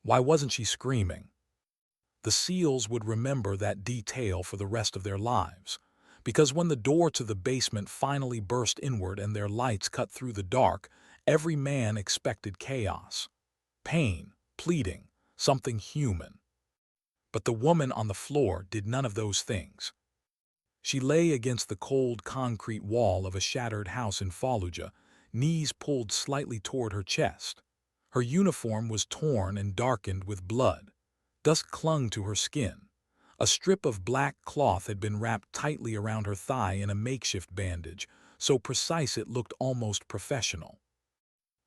Why wasn't she screaming? The SEALs would remember that detail for the rest of their lives, because when the door to the basement finally burst inward and their lights cut through the dark, every man expected chaos, pain, pleading, something human. But the woman on the floor did none of those things. She lay against the cold concrete wall of a shattered house in Fallujah, knees pulled slightly toward her chest. Her uniform was torn and darkened with blood. Dust clung to her skin. A strip of black cloth had been wrapped tightly around her thigh in a makeshift bandage, so precise it looked almost professional.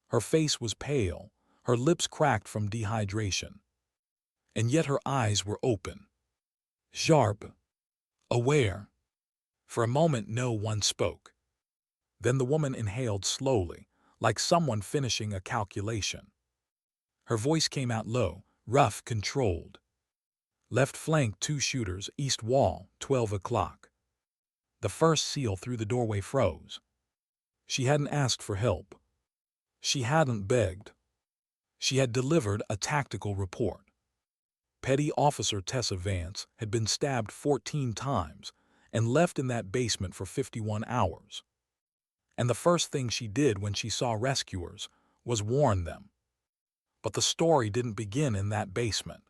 Her face was pale, her lips cracked from dehydration. And yet her eyes were open, sharp, aware. For a moment no one spoke. Then the woman inhaled slowly, like someone finishing a calculation. Her voice came out low, rough, controlled. Left flank 2 shooters, east wall, 12 o'clock. The first SEAL through the doorway froze. She hadn't asked for help. She hadn't begged. She had delivered a tactical report. Petty Officer Tessa Vance had been stabbed 14 times and left in that basement for 51 hours. And the first thing she did when she saw rescuers was warn them. But the story didn't begin in that basement.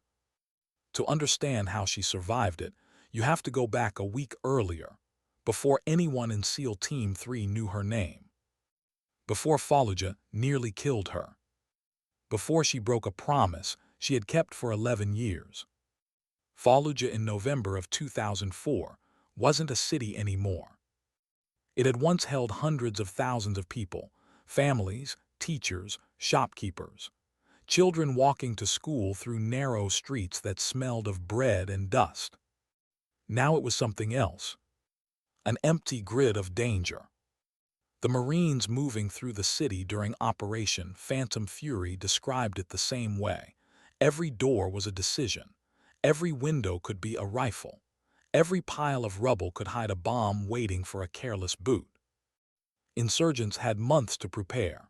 To understand how she survived it, you have to go back a week earlier, before anyone in SEAL Team 3 knew her name. Before Fallujah nearly killed her. Before she broke a promise she had kept for 11 years. Fallujah in November of 2004 wasn't a city anymore. It had once held hundreds of thousands of people, families, teachers, shopkeepers, children walking to school through narrow streets that smelled of bread and dust. Now it was something else. An empty grid of danger. The Marines moving through the city during Operation Phantom Fury described it the same way. Every door was a decision. Every window could be a rifle. Every pile of rubble could hide a bomb waiting for a careless boot. Insurgents had months to prepare.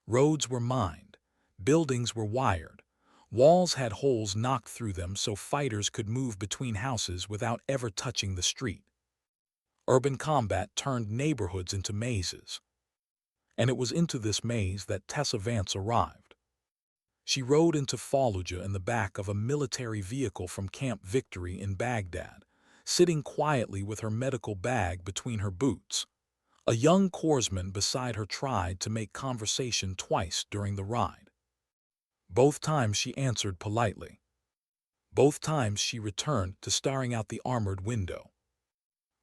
Roads were mined. Buildings were wired. Walls had holes knocked through them so fighters could move between houses without ever touching the street. Urban combat turned neighborhoods into mazes. And it was into this maze that Tessa Vance arrived. She rode into Fallujah in the back of a military vehicle from Camp Victory in Baghdad, sitting quietly with her medical bag between her boots. A young corpsman beside her tried to make conversation twice during the ride. Both times she answered politely. Both times she returned to staring out the armored window.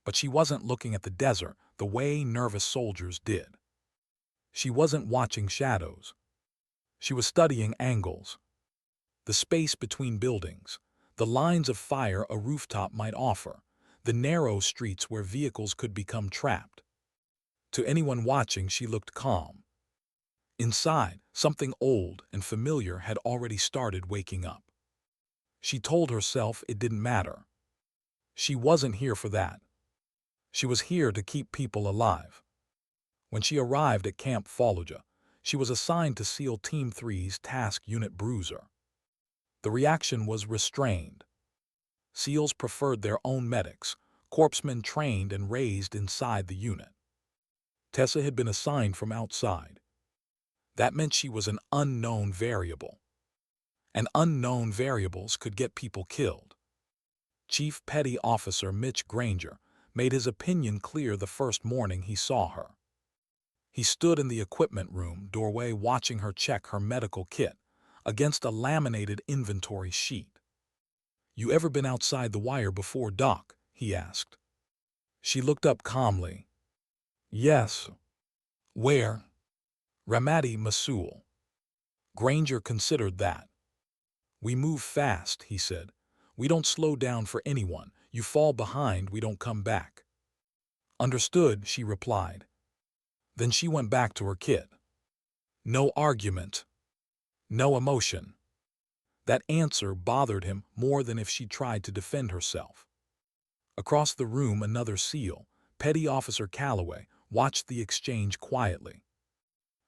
But she wasn't looking at the desert the way nervous soldiers did. She wasn't watching shadows. She was studying angles. The space between buildings, the lines of fire a rooftop might offer, the narrow streets where vehicles could become trapped. To anyone watching, she looked calm. Inside, something old and familiar had already started waking up. She told herself it didn't matter. She wasn't here for that. She was here to keep people alive. When she arrived at Camp Fallujah, she was assigned to SEAL Team 3's Task Unit Bruiser. The reaction was restrained. SEALs preferred their own medics, corpsmen trained and raised inside the unit. Tessa had been assigned from outside. That meant she was an unknown variable. And unknown variables could get people killed. Chief Petty Officer Mitch Granger made his opinion clear the first morning he saw her. He stood in the equipment room doorway watching her check her medical kit against a laminated inventory sheet. "You ever been outside the wire before, Doc?" he asked. She looked up calmly. "Yes." "Where?" "Ramadi, Mosul." Granger considered that. "We move fast," he said. "We don't slow down for anyone. You fall behind, we don't come back." "Understood," she replied. Then she went back to her kit. No argument. No emotion. That answer bothered him more than if she tried to defend herself. Across the room, another SEAL, Petty Officer Calloway, watched the exchange quietly.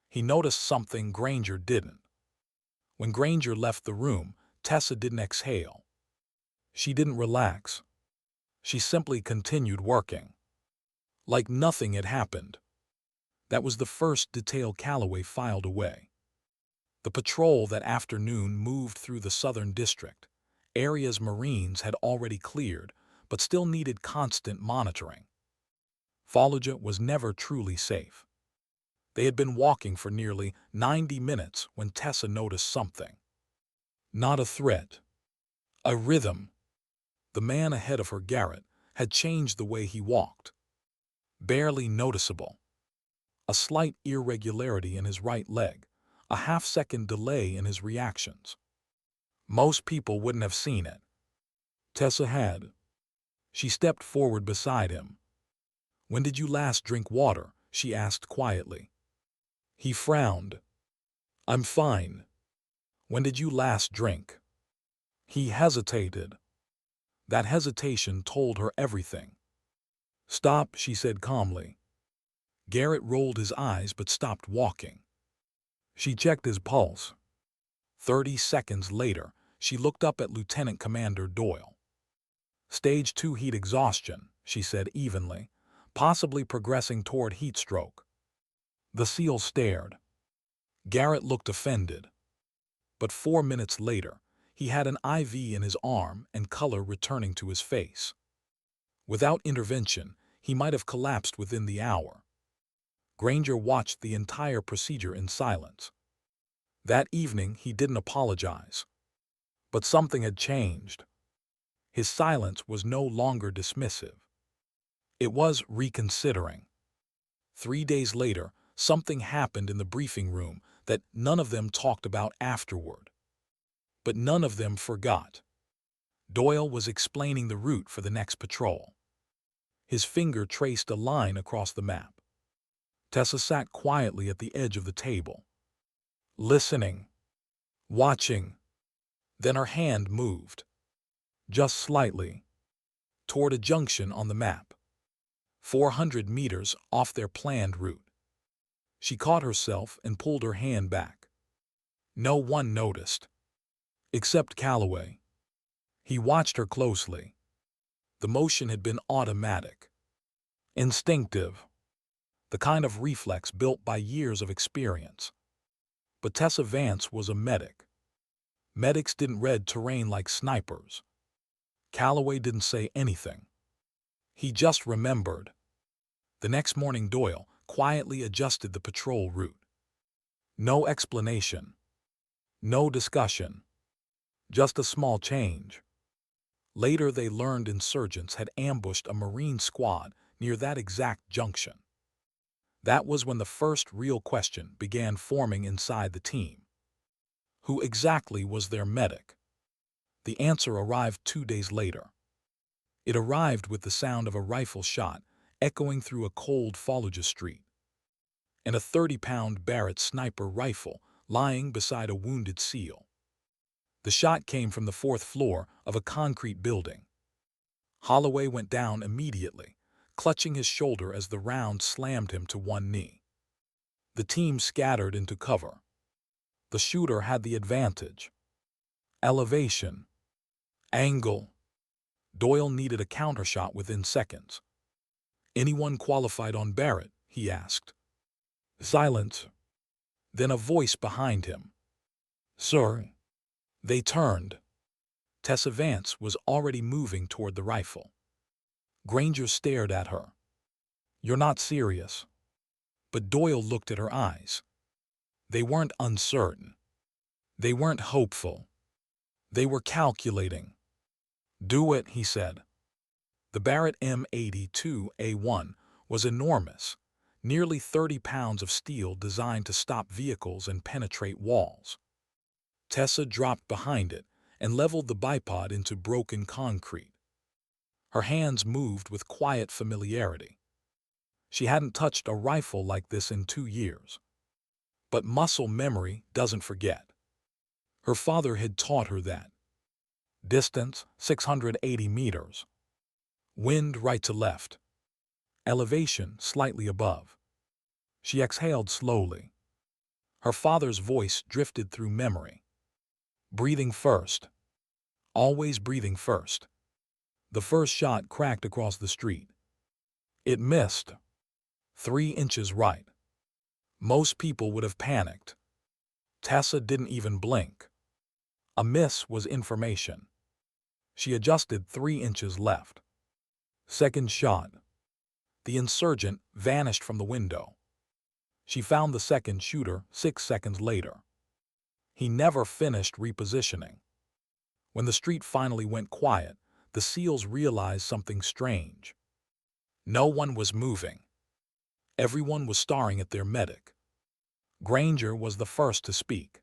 He noticed something Granger didn't. When Granger left the room, Tessa didn't exhale. She didn't relax. She simply continued working. Like nothing had happened. That was the first detail Calloway filed away. The patrol that afternoon moved through the southern district, areas Marines had already cleared, but still needed constant monitoring. Fallujah was never truly safe. They had been walking for nearly 90 minutes when Tessa noticed something. Not a threat. A rhythm. The man ahead of her, Garrett, had changed the way he walked. Barely noticeable. A slight irregularity in his right leg, a half-second delay in his reactions. Most people wouldn't have seen it. Tessa had. She stepped forward beside him. "When did you last drink water?" she asked quietly. He frowned. "I'm fine." "When did you last drink?" He hesitated. That hesitation told her everything. "Stop," she said calmly. Garrett rolled his eyes but stopped walking. She checked his pulse. 30 seconds later, she looked up at Lieutenant Commander Doyle. "Stage 2 heat exhaustion," she said evenly, "possibly progressing toward heat stroke." The SEAL stared. Garrett looked offended. But 4 minutes later, he had an IV in his arm and color returning to his face. Without intervention, he might have collapsed within the hour. Granger watched the entire procedure in silence. That evening, he didn't apologize. But something had changed. His silence was no longer dismissive. It was reconsidering. 3 days later, something happened in the briefing room that none of them talked about afterward. But none of them forgot. Doyle was explaining the route for the next patrol. His finger traced a line across the map. Tessa sat quietly at the edge of the table, listening, watching. Then her hand moved, just slightly, toward a junction on the map, 400 meters off their planned route. She caught herself and pulled her hand back. No one noticed, except Calloway. He watched her closely. The motion had been automatic, instinctive, the kind of reflex built by years of experience. But Tessa Vance was a medic. Medics didn't read terrain like snipers. Calloway didn't say anything. He just remembered. The next morning, Doyle quietly adjusted the patrol route. No explanation. No discussion. Just a small change. Later, they learned insurgents had ambushed a Marine squad near that exact junction. That was when the first real question began forming inside the team. Who exactly was their medic? The answer arrived 2 days later. It arrived with the sound of a rifle shot echoing through a cold Fallujah street, and a 30-pound Barrett sniper rifle lying beside a wounded SEAL. The shot came from the 4th floor of a concrete building. Holloway went down immediately, clutching his shoulder as the round slammed him to one knee. The team scattered into cover. The shooter had the advantage. Elevation. Angle. Doyle needed a countershot within seconds. "Anyone qualified on Barrett?" he asked. Silence. Then a voice behind him. "Sir." They turned. Tessa Vance was already moving toward the rifle. Granger stared at her. "You're not serious." But Doyle looked at her eyes. They weren't uncertain. They weren't hopeful. They were calculating. "Do it," he said. The Barrett M82A1 was enormous, nearly 30 pounds of steel designed to stop vehicles and penetrate walls. Tessa dropped behind it and leveled the bipod into broken concrete. Her hands moved with quiet familiarity. She hadn't touched a rifle like this in 2 years. But muscle memory doesn't forget. Her father had taught her that. Distance, 680 meters. Wind right to left. Elevation slightly above. She exhaled slowly. Her father's voice drifted through memory. Breathing first. Always breathing first. The first shot cracked across the street. It missed. 3 inches right. Most people would have panicked. Tessa didn't even blink. A miss was information. She adjusted 3 inches left. Second shot. The insurgent vanished from the window. She found the second shooter 6 seconds later. He never finished repositioning. When the street finally went quiet, the SEALs realized something strange. No one was moving. Everyone was staring at their medic. Granger was the first to speak.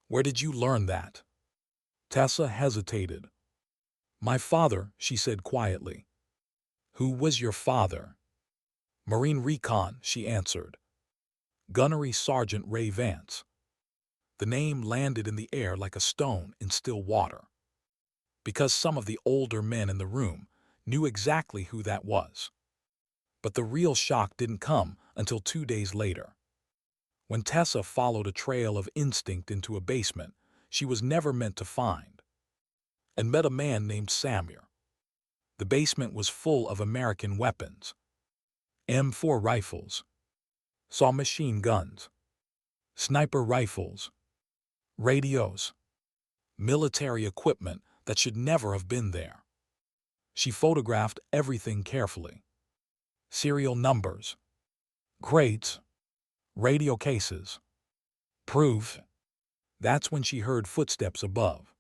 "Where did you learn that?" Tessa hesitated. "My father," she said quietly. "Who was your father?" "Marine Recon," she answered. "Gunnery Sergeant Ray Vance." The name landed in the air like a stone in still water. Because some of the older men in the room knew exactly who that was. But the real shock didn't come until 2 days later. When Tessa followed a trail of instinct into a basement she was never meant to find, and met a man named Samir. The basement was full of American weapons. M4 rifles, saw machine guns, sniper rifles, radios, military equipment that should never have been there. She photographed everything carefully. Serial numbers, crates, radio cases, proof. That's when she heard footsteps above.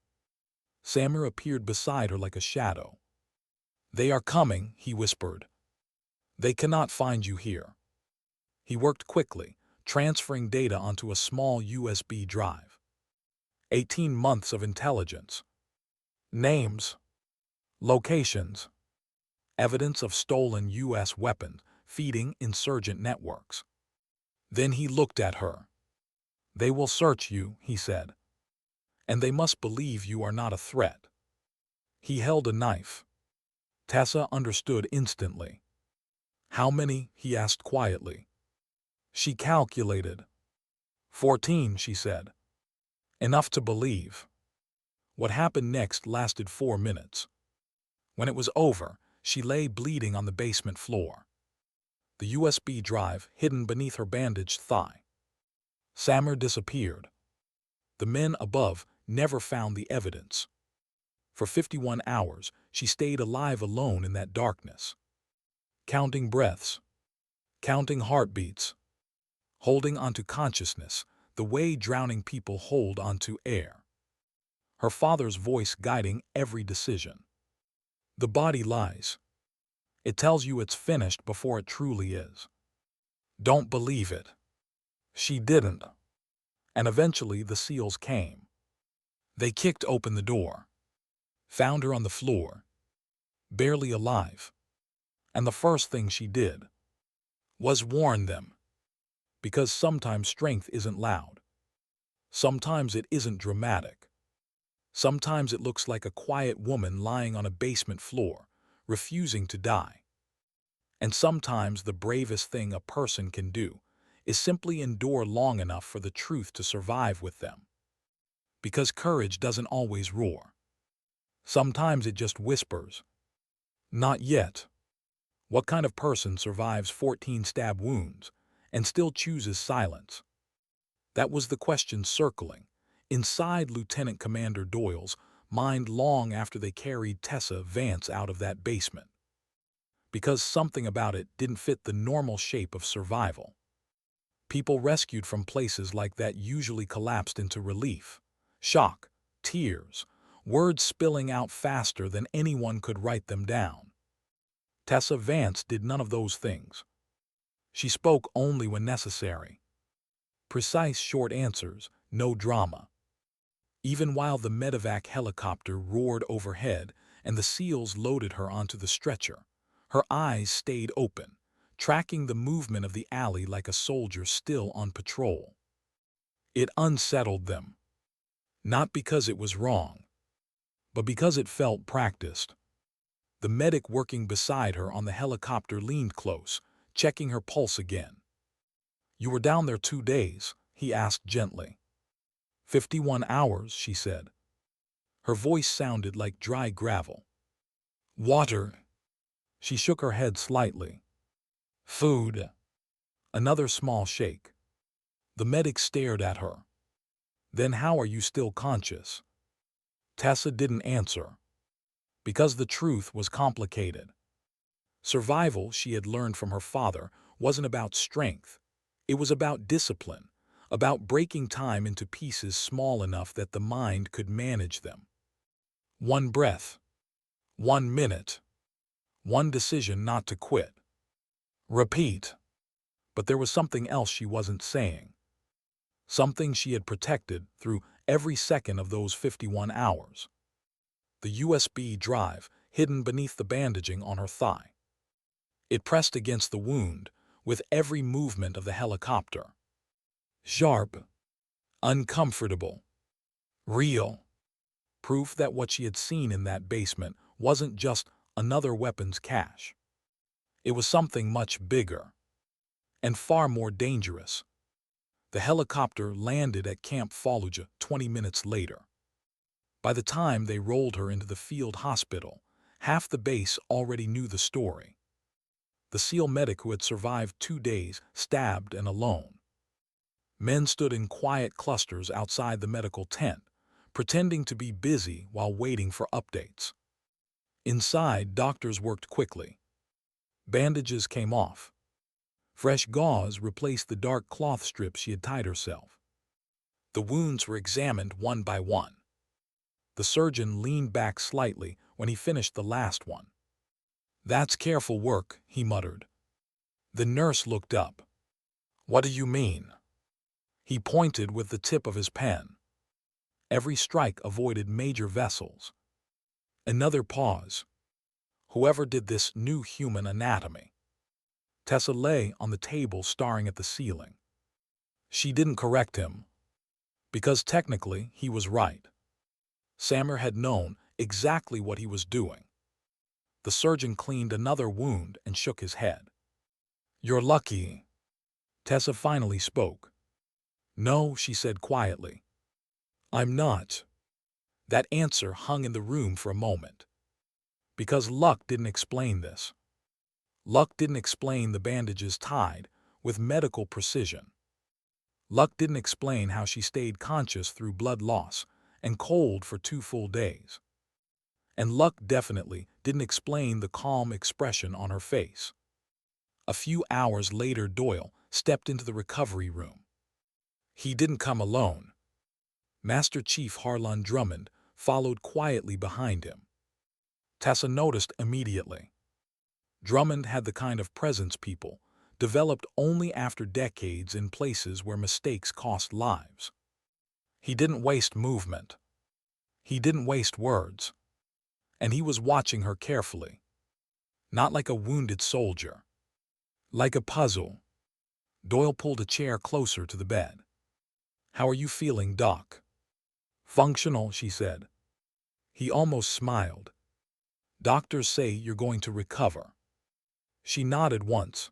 Samir appeared beside her like a shadow. "They are coming," he whispered. "They cannot find you here." He worked quickly, transferring data onto a small USB drive. 18 months of intelligence. Names, locations, evidence of stolen U.S. weapons feeding insurgent networks. Then he looked at her. "They will search you," he said. "And they must believe you are not a threat." He held a knife. Tessa understood instantly. "How many?" he asked quietly. She calculated. 14, she said. Enough to believe. What happened next lasted 4 minutes. When it was over, she lay bleeding on the basement floor. The USB drive hidden beneath her bandaged thigh. Samir disappeared. The men above never found the evidence. For 51 hours, she stayed alive alone in that darkness. Counting breaths. Counting heartbeats. Holding onto consciousness the way drowning people hold onto air. Her father's voice guiding every decision. The body lies. It tells you it's finished before it truly is. Don't believe it. She didn't. And eventually the SEALs came. They kicked open the door. Found her on the floor. Barely alive. And the first thing she did was warn them. Because sometimes strength isn't loud. Sometimes it isn't dramatic. Sometimes it looks like a quiet woman lying on a basement floor, refusing to die. And sometimes the bravest thing a person can do is simply endure long enough for the truth to survive with them. Because courage doesn't always roar. Sometimes it just whispers. Not yet. What kind of person survives 14 stab wounds and still chooses silence? That was the question circling inside Lieutenant Commander Doyle's mind long after they carried Tessa Vance out of that basement. Because something about it didn't fit the normal shape of survival. People rescued from places like that usually collapsed into relief, shock, tears, words spilling out faster than anyone could write them down. Tessa Vance did none of those things. She spoke only when necessary. Precise short answers, no drama. Even while the medevac helicopter roared overhead and the SEALs loaded her onto the stretcher, her eyes stayed open, tracking the movement of the alley like a soldier still on patrol. It unsettled them. Not because it was wrong, but because it felt practiced. The medic working beside her on the helicopter leaned close, checking her pulse again. "You were down there 2 days," he asked gently. "51 hours," she said. Her voice sounded like dry gravel. "Water." She shook her head slightly. "Food." Another small shake. The medic stared at her. "Then how are you still conscious?" Tessa didn't answer. Because the truth was complicated. Survival, she had learned from her father, wasn't about strength. It was about discipline, about breaking time into pieces small enough that the mind could manage them. One breath, 1 minute, one decision not to quit. Repeat. But there was something else she wasn't saying. Something she had protected through every second of those 51 hours. The USB drive hidden beneath the bandaging on her thigh. It pressed against the wound with every movement of the helicopter. Sharp, uncomfortable, real. Proof that what she had seen in that basement wasn't just another weapons cache. It was something much bigger and far more dangerous. The helicopter landed at Camp Fallujah 20 minutes later. By the time they rolled her into the field hospital, half the base already knew the story. The SEAL medic who had survived 2 days, stabbed and alone. Men stood in quiet clusters outside the medical tent, pretending to be busy while waiting for updates. Inside, doctors worked quickly. Bandages came off. Fresh gauze replaced the dark cloth strips she had tied herself. The wounds were examined one by one. The surgeon leaned back slightly when he finished the last one. "That's careful work," he muttered. The nurse looked up. "What do you mean?" He pointed with the tip of his pen. Every strike avoided major vessels. Another pause. Whoever did this knew human anatomy. Tessa lay on the table staring at the ceiling. She didn't correct him, because technically he was right. Samir had known exactly what he was doing. The surgeon cleaned another wound and shook his head. "You're lucky." Tessa finally spoke. "No," she said quietly. "I'm not." That answer hung in the room for a moment. Because luck didn't explain this. Luck didn't explain the bandages tied with medical precision. Luck didn't explain how she stayed conscious through blood loss and cold for 2 full days. And luck definitely didn't explain the calm expression on her face. A few hours later, Doyle stepped into the recovery room. He didn't come alone. Master Chief Harlan Drummond followed quietly behind him. Tessa noticed immediately. Drummond had the kind of presence people developed only after decades in places where mistakes cost lives. He didn't waste movement. He didn't waste words. And he was watching her carefully. Not like a wounded soldier. Like a puzzle. Doyle pulled a chair closer to the bed. "How are you feeling, Doc?" "Functional," she said. He almost smiled. "Doctors say you're going to recover." She nodded once.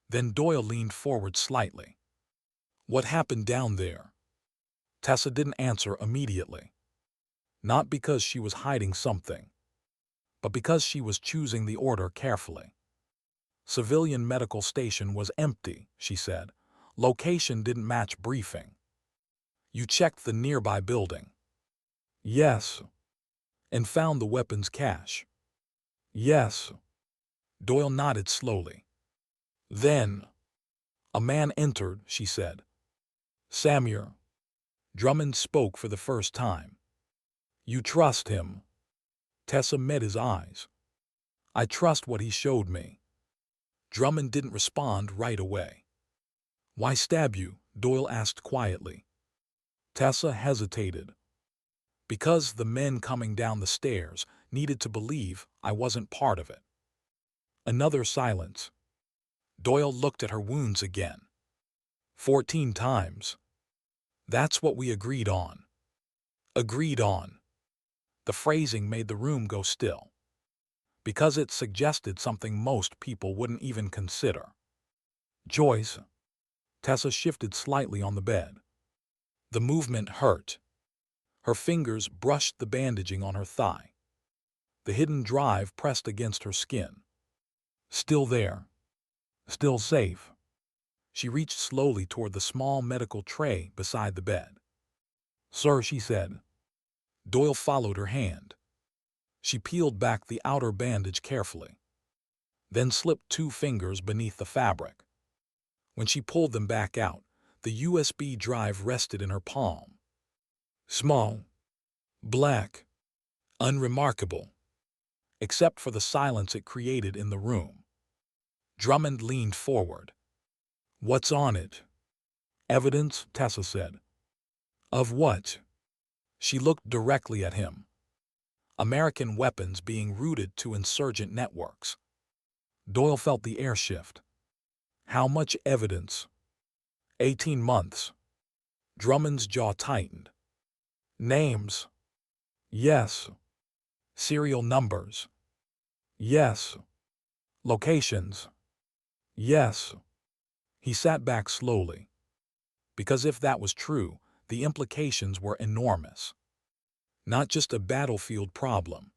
Then Doyle leaned forward slightly. "What happened down there?" Tessa didn't answer immediately. Not because she was hiding something, but because she was choosing the order carefully. "Civilian medical station was empty," she said. "Location didn't match briefing." "You checked the nearby building?" "Yes." "And found the weapons cache?" "Yes." Doyle nodded slowly. "Then—" "A man entered," she said. "Samir." Drummond spoke for the first time. "You trust him?" Tessa met his eyes. "I trust what he showed me." Drummond didn't respond right away. "Why stab you?" Doyle asked quietly. Tessa hesitated. "Because the men coming down the stairs needed to believe I wasn't part of it." Another silence. Doyle looked at her wounds again. 14 times. "That's what we agreed on." Agreed on. The phrasing made the room go still. Because it suggested something most people wouldn't even consider. "Joyce." Tessa shifted slightly on the bed. The movement hurt. Her fingers brushed the bandaging on her thigh. The hidden drive pressed against her skin. Still there. Still safe. She reached slowly toward the small medical tray beside the bed. "Sir," she said. Doyle followed her hand. She peeled back the outer bandage carefully, then slipped 2 fingers beneath the fabric. When she pulled them back out, the USB drive rested in her palm. Small, black, unremarkable, except for the silence it created in the room. Drummond leaned forward. "What's on it?" "Evidence," Tessa said. "Of what?" She looked directly at him. "American weapons being routed to insurgent networks." Doyle felt the air shift. "How much evidence?" 18 months. Drummond's jaw tightened. "Names?" "Yes." "Serial numbers?" "Yes." "Locations?" "Yes." He sat back slowly. Because if that was true, the implications were enormous. Not just a battlefield problem.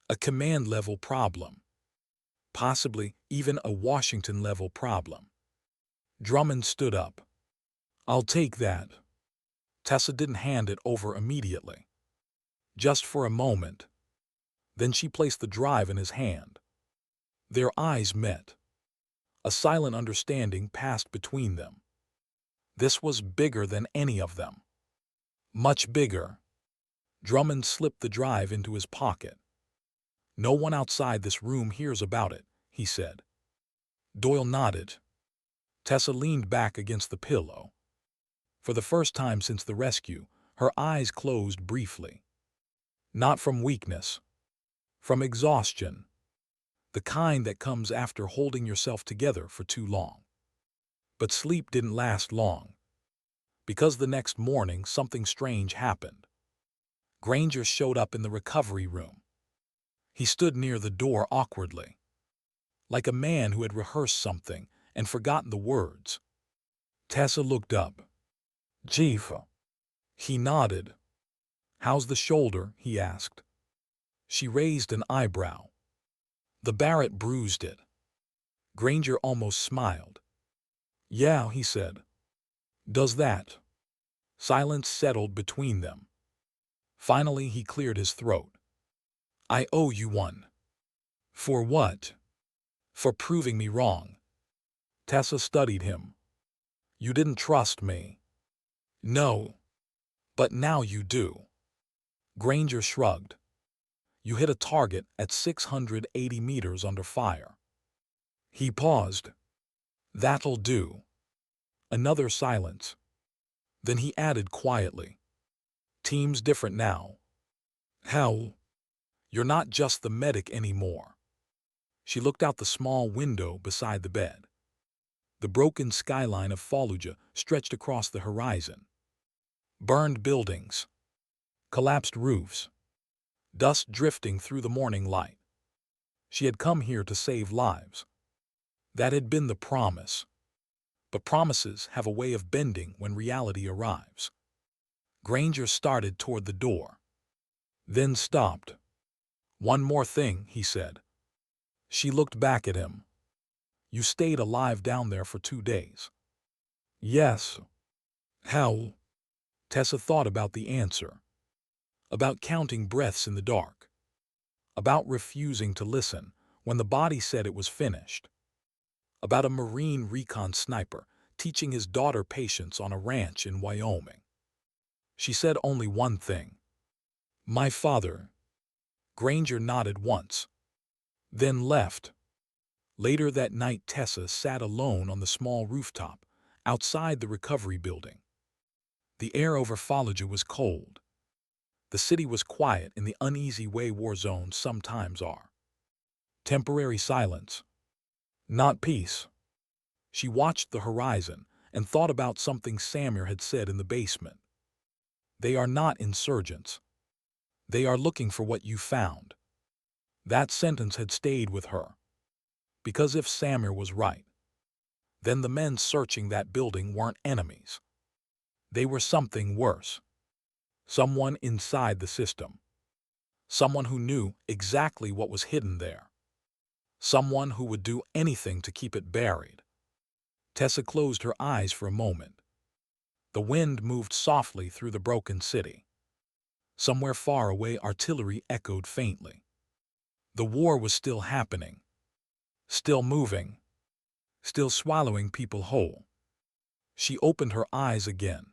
A command-level problem. Possibly even a Washington-level problem. Drummond stood up. "I'll take that." Tessa didn't hand it over immediately. Just for a moment. Then she placed the drive in his hand. Their eyes met. A silent understanding passed between them. This was bigger than any of them. Much bigger. Drummond slipped the drive into his pocket. "No one outside this room hears about it," he said. Doyle nodded. Tessa leaned back against the pillow. For the first time since the rescue, her eyes closed briefly. Not from weakness. From exhaustion. The kind that comes after holding yourself together for too long. But sleep didn't last long. Because the next morning something strange happened. Granger showed up in the recovery room. He stood near the door awkwardly. Like a man who had rehearsed something and forgotten the words. Tessa looked up. "Chief." He nodded. "How's the shoulder?" he asked. She raised an eyebrow. The Barrett bruised it. Granger almost smiled. "Yeah," he said. "Does that?" Silence settled between them. Finally, he cleared his throat. "I owe you one." "For what?" "For proving me wrong." Tessa studied him. "You didn't trust me." "No. But now you do." Granger shrugged. "You hit a target at 680 meters under fire." He paused. "That'll do." Another silence. Then he added quietly. "Team's different now." "How?" "You're not just the medic anymore." She looked out the small window beside the bed. The broken skyline of Fallujah stretched across the horizon. Burned buildings. Collapsed roofs. Dust drifting through the morning light. She had come here to save lives. That had been the promise. But promises have a way of bending when reality arrives. Granger started toward the door. Then stopped. "One more thing," he said. She looked back at him. "You stayed alive down there for 2 days." "Yes." "How?" Tessa thought about the answer. About counting breaths in the dark. About refusing to listen when the body said it was finished. About a Marine recon sniper teaching his daughter patience on a ranch in Wyoming. She said only one thing. "My father." Granger nodded once. Then left. Later that night, Tessa sat alone on the small rooftop outside the recovery building. The air over Fallujah was cold. The city was quiet in the uneasy way war zones sometimes are. Temporary silence. Not peace. She watched the horizon and thought about something Samir had said in the basement. "They are not insurgents. They are looking for what you found." That sentence had stayed with her. Because if Samir was right, then the men searching that building weren't enemies. They were something worse. Someone inside the system. Someone who knew exactly what was hidden there. Someone who would do anything to keep it buried. Tessa closed her eyes for a moment. The wind moved softly through the broken city. Somewhere far away, artillery echoed faintly. The war was still happening, still moving, still swallowing people whole. She opened her eyes again,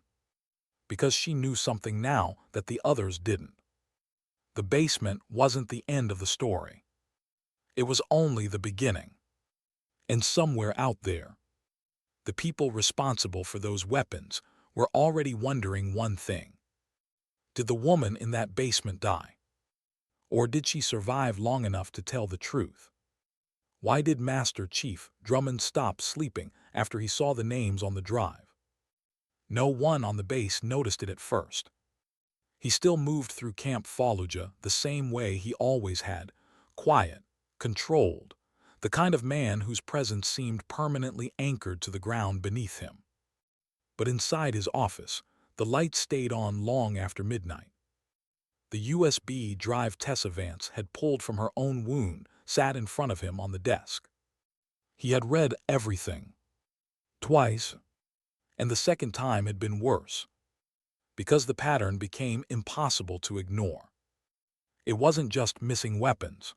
because she knew something now that the others didn't. The basement wasn't the end of the story. It was only the beginning. And somewhere out there, the people responsible for those weapons were already wondering one thing. Did the woman in that basement die? Or did she survive long enough to tell the truth? Why did Master Chief Drummond stop sleeping after he saw the names on the drive? No one on the base noticed it at first. He still moved through Camp Fallujah the same way he always had, quiet, controlled, the kind of man whose presence seemed permanently anchored to the ground beneath him. But inside his office, the lights stayed on long after midnight. The USB drive Tessa Vance had pulled from her own wound sat in front of him on the desk. He had read everything. Twice. And the second time had been worse, because the pattern became impossible to ignore. It wasn't just missing weapons.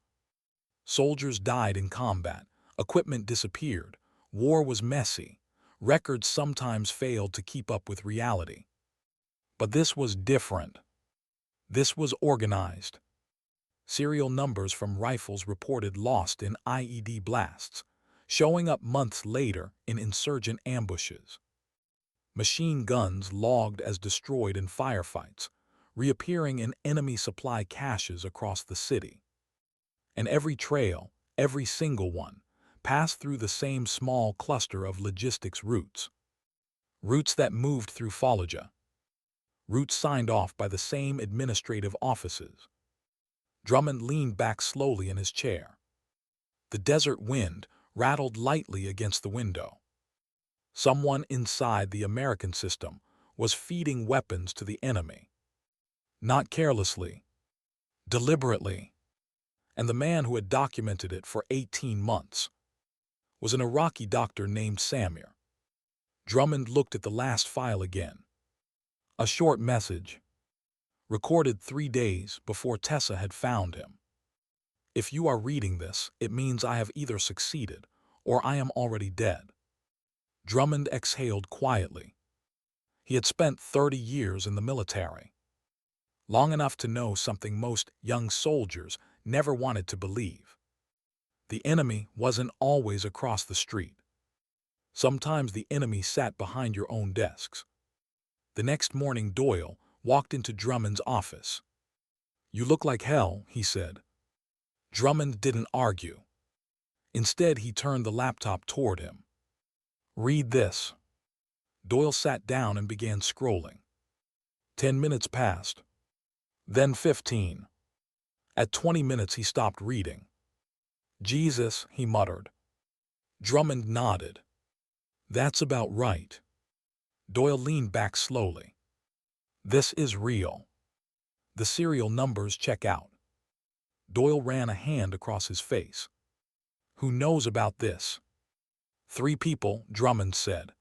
Soldiers died in combat, equipment disappeared, war was messy, records sometimes failed to keep up with reality. But this was different. This was organized. Serial numbers from rifles reported lost in IED blasts, showing up months later in insurgent ambushes. Machine guns logged as destroyed in firefights, reappearing in enemy supply caches across the city. And every trail, every single one, passed through the same small cluster of logistics routes. Routes that moved through Fallujah. Routes signed off by the same administrative offices. Drummond leaned back slowly in his chair. The desert wind rattled lightly against the window. Someone inside the American system was feeding weapons to the enemy. Not carelessly, deliberately. And the man who had documented it for 18 months was an Iraqi doctor named Samir. Drummond looked at the last file again. A short message, recorded 3 days before Tessa had found him. If you are reading this, it means I have either succeeded or I am already dead. Drummond exhaled quietly. He had spent 30 years in the military, long enough to know something most young soldiers never wanted to believe. The enemy wasn't always across the street. Sometimes the enemy sat behind your own desks. The next morning, Doyle walked into Drummond's office. "You look like hell," he said. Drummond didn't argue. Instead, he turned the laptop toward him. "Read this." Doyle sat down and began scrolling. 10 minutes passed. Then 15. At 20 minutes, he stopped reading. "Jesus," he muttered. Drummond nodded. "That's about right." Doyle leaned back slowly. "This is real. The serial numbers check out." Doyle ran a hand across his face. "Who knows about this?" "3 people," Drummond said.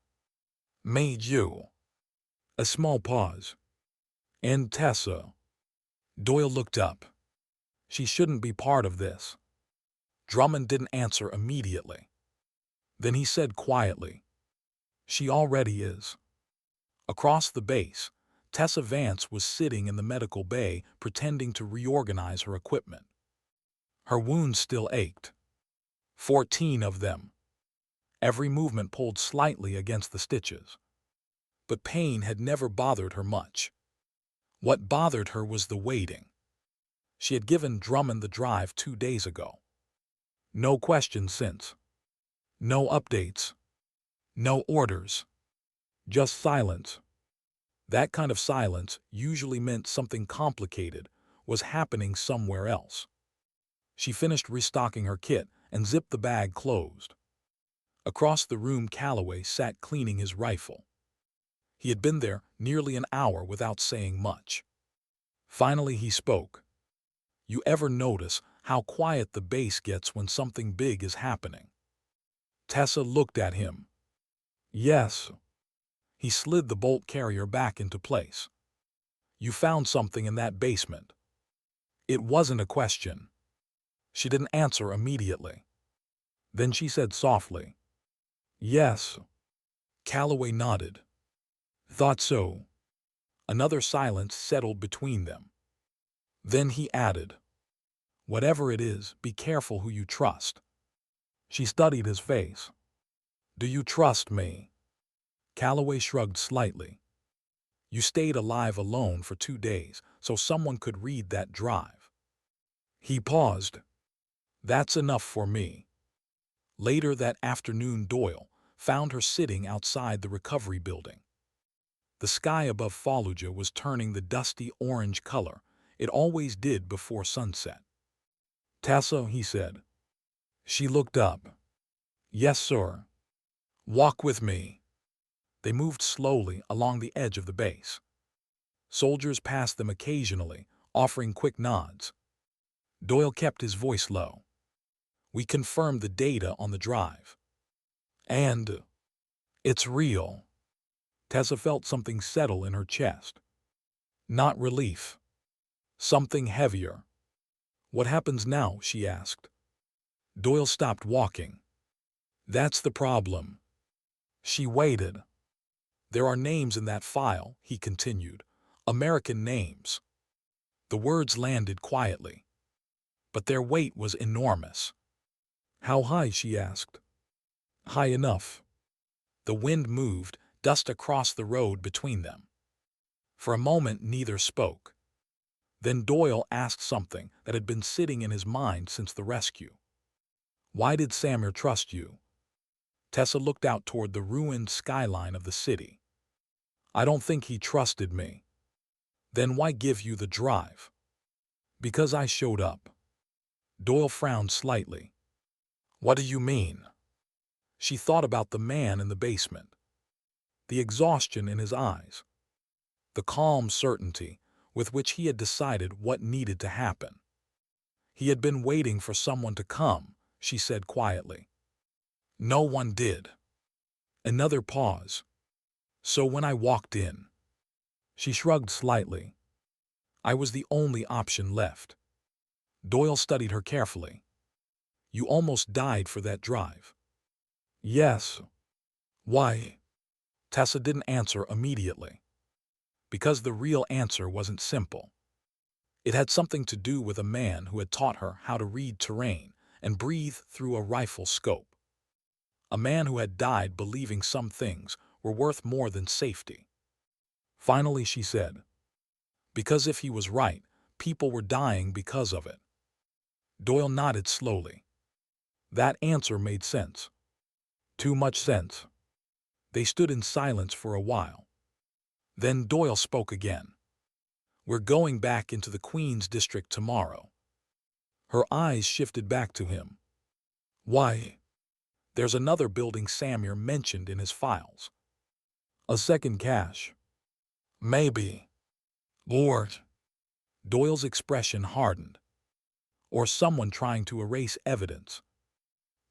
"Made you." A small pause. "And Tessa." Doyle looked up. "She shouldn't be part of this." Drummond didn't answer immediately. Then he said quietly, "She already is." Across the base, Tessa Vance was sitting in the medical bay pretending to reorganize her equipment. Her wounds still ached. 14 of them. Every movement pulled slightly against the stitches. But pain had never bothered her much. What bothered her was the waiting. She had given Drummond the drive 2 days ago. No questions since. No updates. No orders. Just silence. That kind of silence usually meant something complicated was happening somewhere else. She finished restocking her kit and zipped the bag closed. Across the room, Calloway sat cleaning his rifle. He had been there nearly an hour without saying much. Finally he spoke. You ever notice how quiet the base gets when something big is happening? Tessa looked at him. Yes. He slid the bolt carrier back into place. You found something in that basement. It wasn't a question. She didn't answer immediately. Then she said softly, Yes. Calloway nodded. Thought so. Another silence settled between them. Then he added, Whatever it is, be careful who you trust. She studied his face. Do you trust me? Calloway shrugged slightly. You stayed alive alone for 2 days, so someone could read that drive. He paused. That's enough for me. Later that afternoon, Doyle found her sitting outside the recovery building. The sky above Fallujah was turning the dusty orange color it always did before sunset. Tessa, he said. She looked up. Yes, sir. Walk with me. They moved slowly along the edge of the base. Soldiers passed them occasionally, offering quick nods. Doyle kept his voice low. We confirmed the data on the drive. And it's real. Tessa felt something settle in her chest. Not relief. Something heavier. What happens now? She asked. Doyle stopped walking. That's the problem. She waited. There are names in that file, he continued. American names. The words landed quietly. But their weight was enormous. How high? She asked. High enough. The wind moved, dust across the road between them. For a moment neither spoke. Then Doyle asked something that had been sitting in his mind since the rescue. Why did Samir trust you? Tessa looked out toward the ruined skyline of the city. I don't think he trusted me. Then why give you the drive? Because I showed up. Doyle frowned slightly. What do you mean? She thought about the man in the basement. The exhaustion in his eyes. The calm certainty with which he had decided what needed to happen. He had been waiting for someone to come, she said quietly. No one did. Another pause. So when I walked in, she shrugged slightly. I was the only option left. Doyle studied her carefully. You almost died for that drive. Yes. Why? Tessa didn't answer immediately. Because the real answer wasn't simple. It had something to do with a man who had taught her how to read terrain and breathe through a rifle scope. A man who had died believing some things were worth more than safety. Finally she said, because if he was right, people were dying because of it. Doyle nodded slowly. That answer made sense. Too much sense. They stood in silence for a while. Then Doyle spoke again. We're going back into the Queen's district tomorrow. Her eyes shifted back to him. Why? There's another building Samir mentioned in his files. A second cache. Maybe. Lord. Doyle's expression hardened. Or someone trying to erase evidence.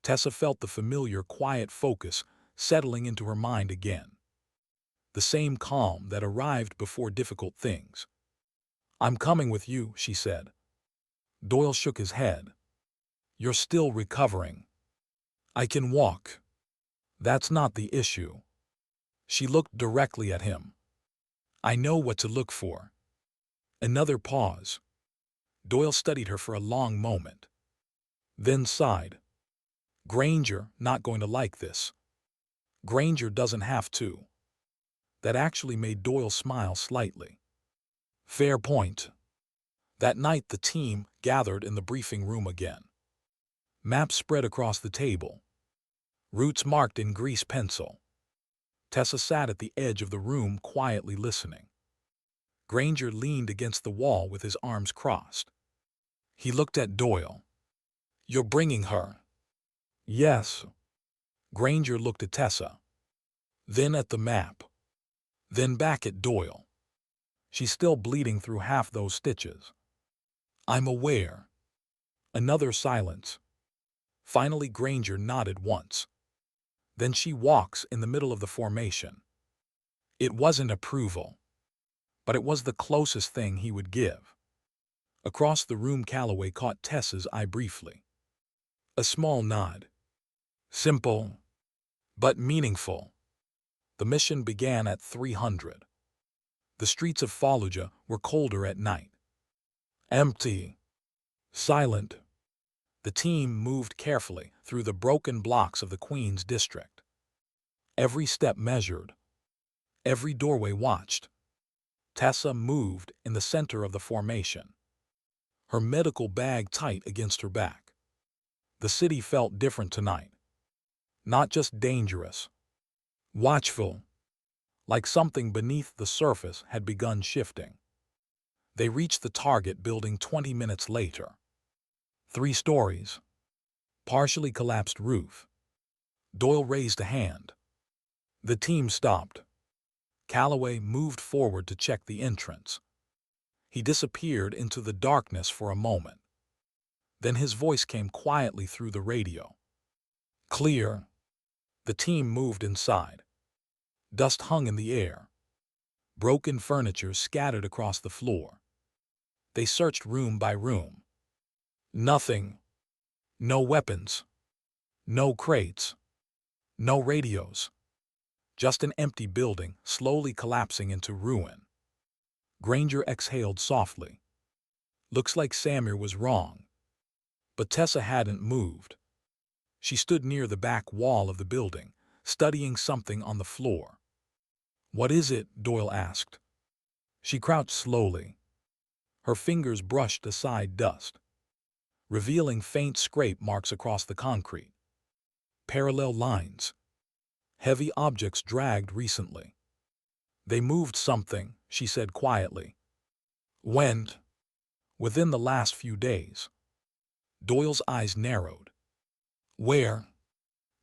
Tessa felt the familiar quiet focus settling into her mind again. The same calm that arrived before difficult things. I'm coming with you, she said. Doyle shook his head. You're still recovering. I can walk. That's not the issue. She looked directly at him. I know what to look for. Another pause. Doyle studied her for a long moment. Then sighed. Granger not going to like this. Granger doesn't have to. That actually made Doyle smile slightly. Fair point. That night the team gathered in the briefing room again. Maps spread across the table. Routes marked in grease pencil. Tessa sat at the edge of the room quietly listening. Granger leaned against the wall with his arms crossed. He looked at Doyle. You're bringing her? Yes. Granger looked at Tessa. Then at the map. Then back at Doyle. She's still bleeding through half those stitches. I'm aware. Another silence. Finally Granger nodded once. Then she walks in the middle of the formation. It wasn't approval, but it was the closest thing he would give. Across the room Calloway caught Tessa's eye briefly. A small nod. Simple, but meaningful. The mission began at 300. The streets of Fallujah were colder at night. Empty. Silent. The team moved carefully through the broken blocks of the Queen's district. Every step measured. Every doorway watched. Tessa moved in the center of the formation, her medical bag tight against her back. The city felt different tonight. Not just dangerous. Watchful. Like something beneath the surface had begun shifting. They reached the target building 20 minutes later. 3 stories. Partially collapsed roof. Doyle raised a hand. The team stopped. Calloway moved forward to check the entrance. He disappeared into the darkness for a moment. Then his voice came quietly through the radio. Clear. The team moved inside. Dust hung in the air. Broken furniture scattered across the floor. They searched room by room. Nothing. No weapons. No crates. No radios. Just an empty building slowly collapsing into ruin. Granger exhaled softly. Looks like Samir was wrong. But Tessa hadn't moved. She stood near the back wall of the building, studying something on the floor. What is it? Doyle asked. She crouched slowly. Her fingers brushed aside dust, revealing faint scrape marks across the concrete. Parallel lines. Heavy objects dragged recently. They moved something, she said quietly. When? Within the last few days. Doyle's eyes narrowed. Where?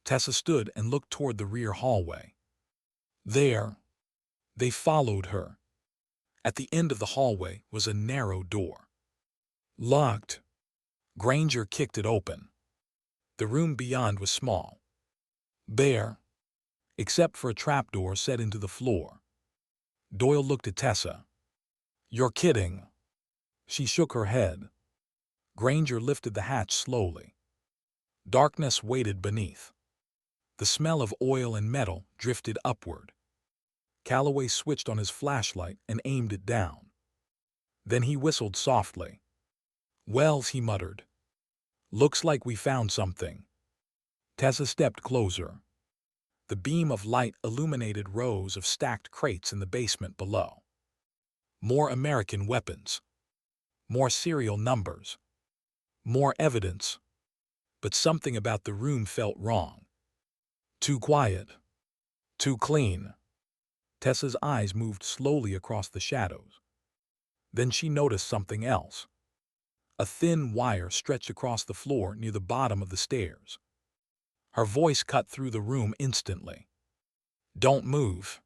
Tessa stood and looked toward the rear hallway. There. They followed her. At the end of the hallway was a narrow door. Locked. Granger kicked it open. The room beyond was small. Bare. Except for a trapdoor set into the floor. Doyle looked at Tessa. You're kidding. She shook her head. Granger lifted the hatch slowly. Darkness waited beneath. The smell of oil and metal drifted upward. Calloway switched on his flashlight and aimed it down. Then he whistled softly. Wells, he muttered. Looks like we found something. Tessa stepped closer. The beam of light illuminated rows of stacked crates in the basement below. More American weapons. More serial numbers. More evidence. But something about the room felt wrong. Too quiet. Too clean. Tessa's eyes moved slowly across the shadows. Then she noticed something else. A thin wire stretched across the floor near the bottom of the stairs. Her voice cut through the room instantly. Don't move.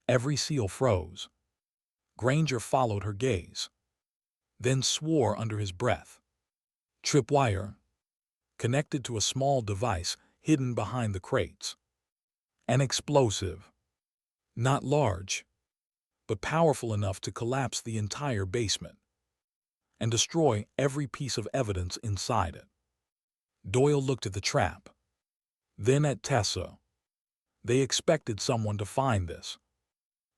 Every seal froze. Granger followed her gaze. Then swore under his breath. Tripwire. Connected to a small device hidden behind the crates. An explosive. Not large, but powerful enough to collapse the entire basement and destroy every piece of evidence inside it. Doyle looked at the trap, then at Tessa. They expected someone to find this.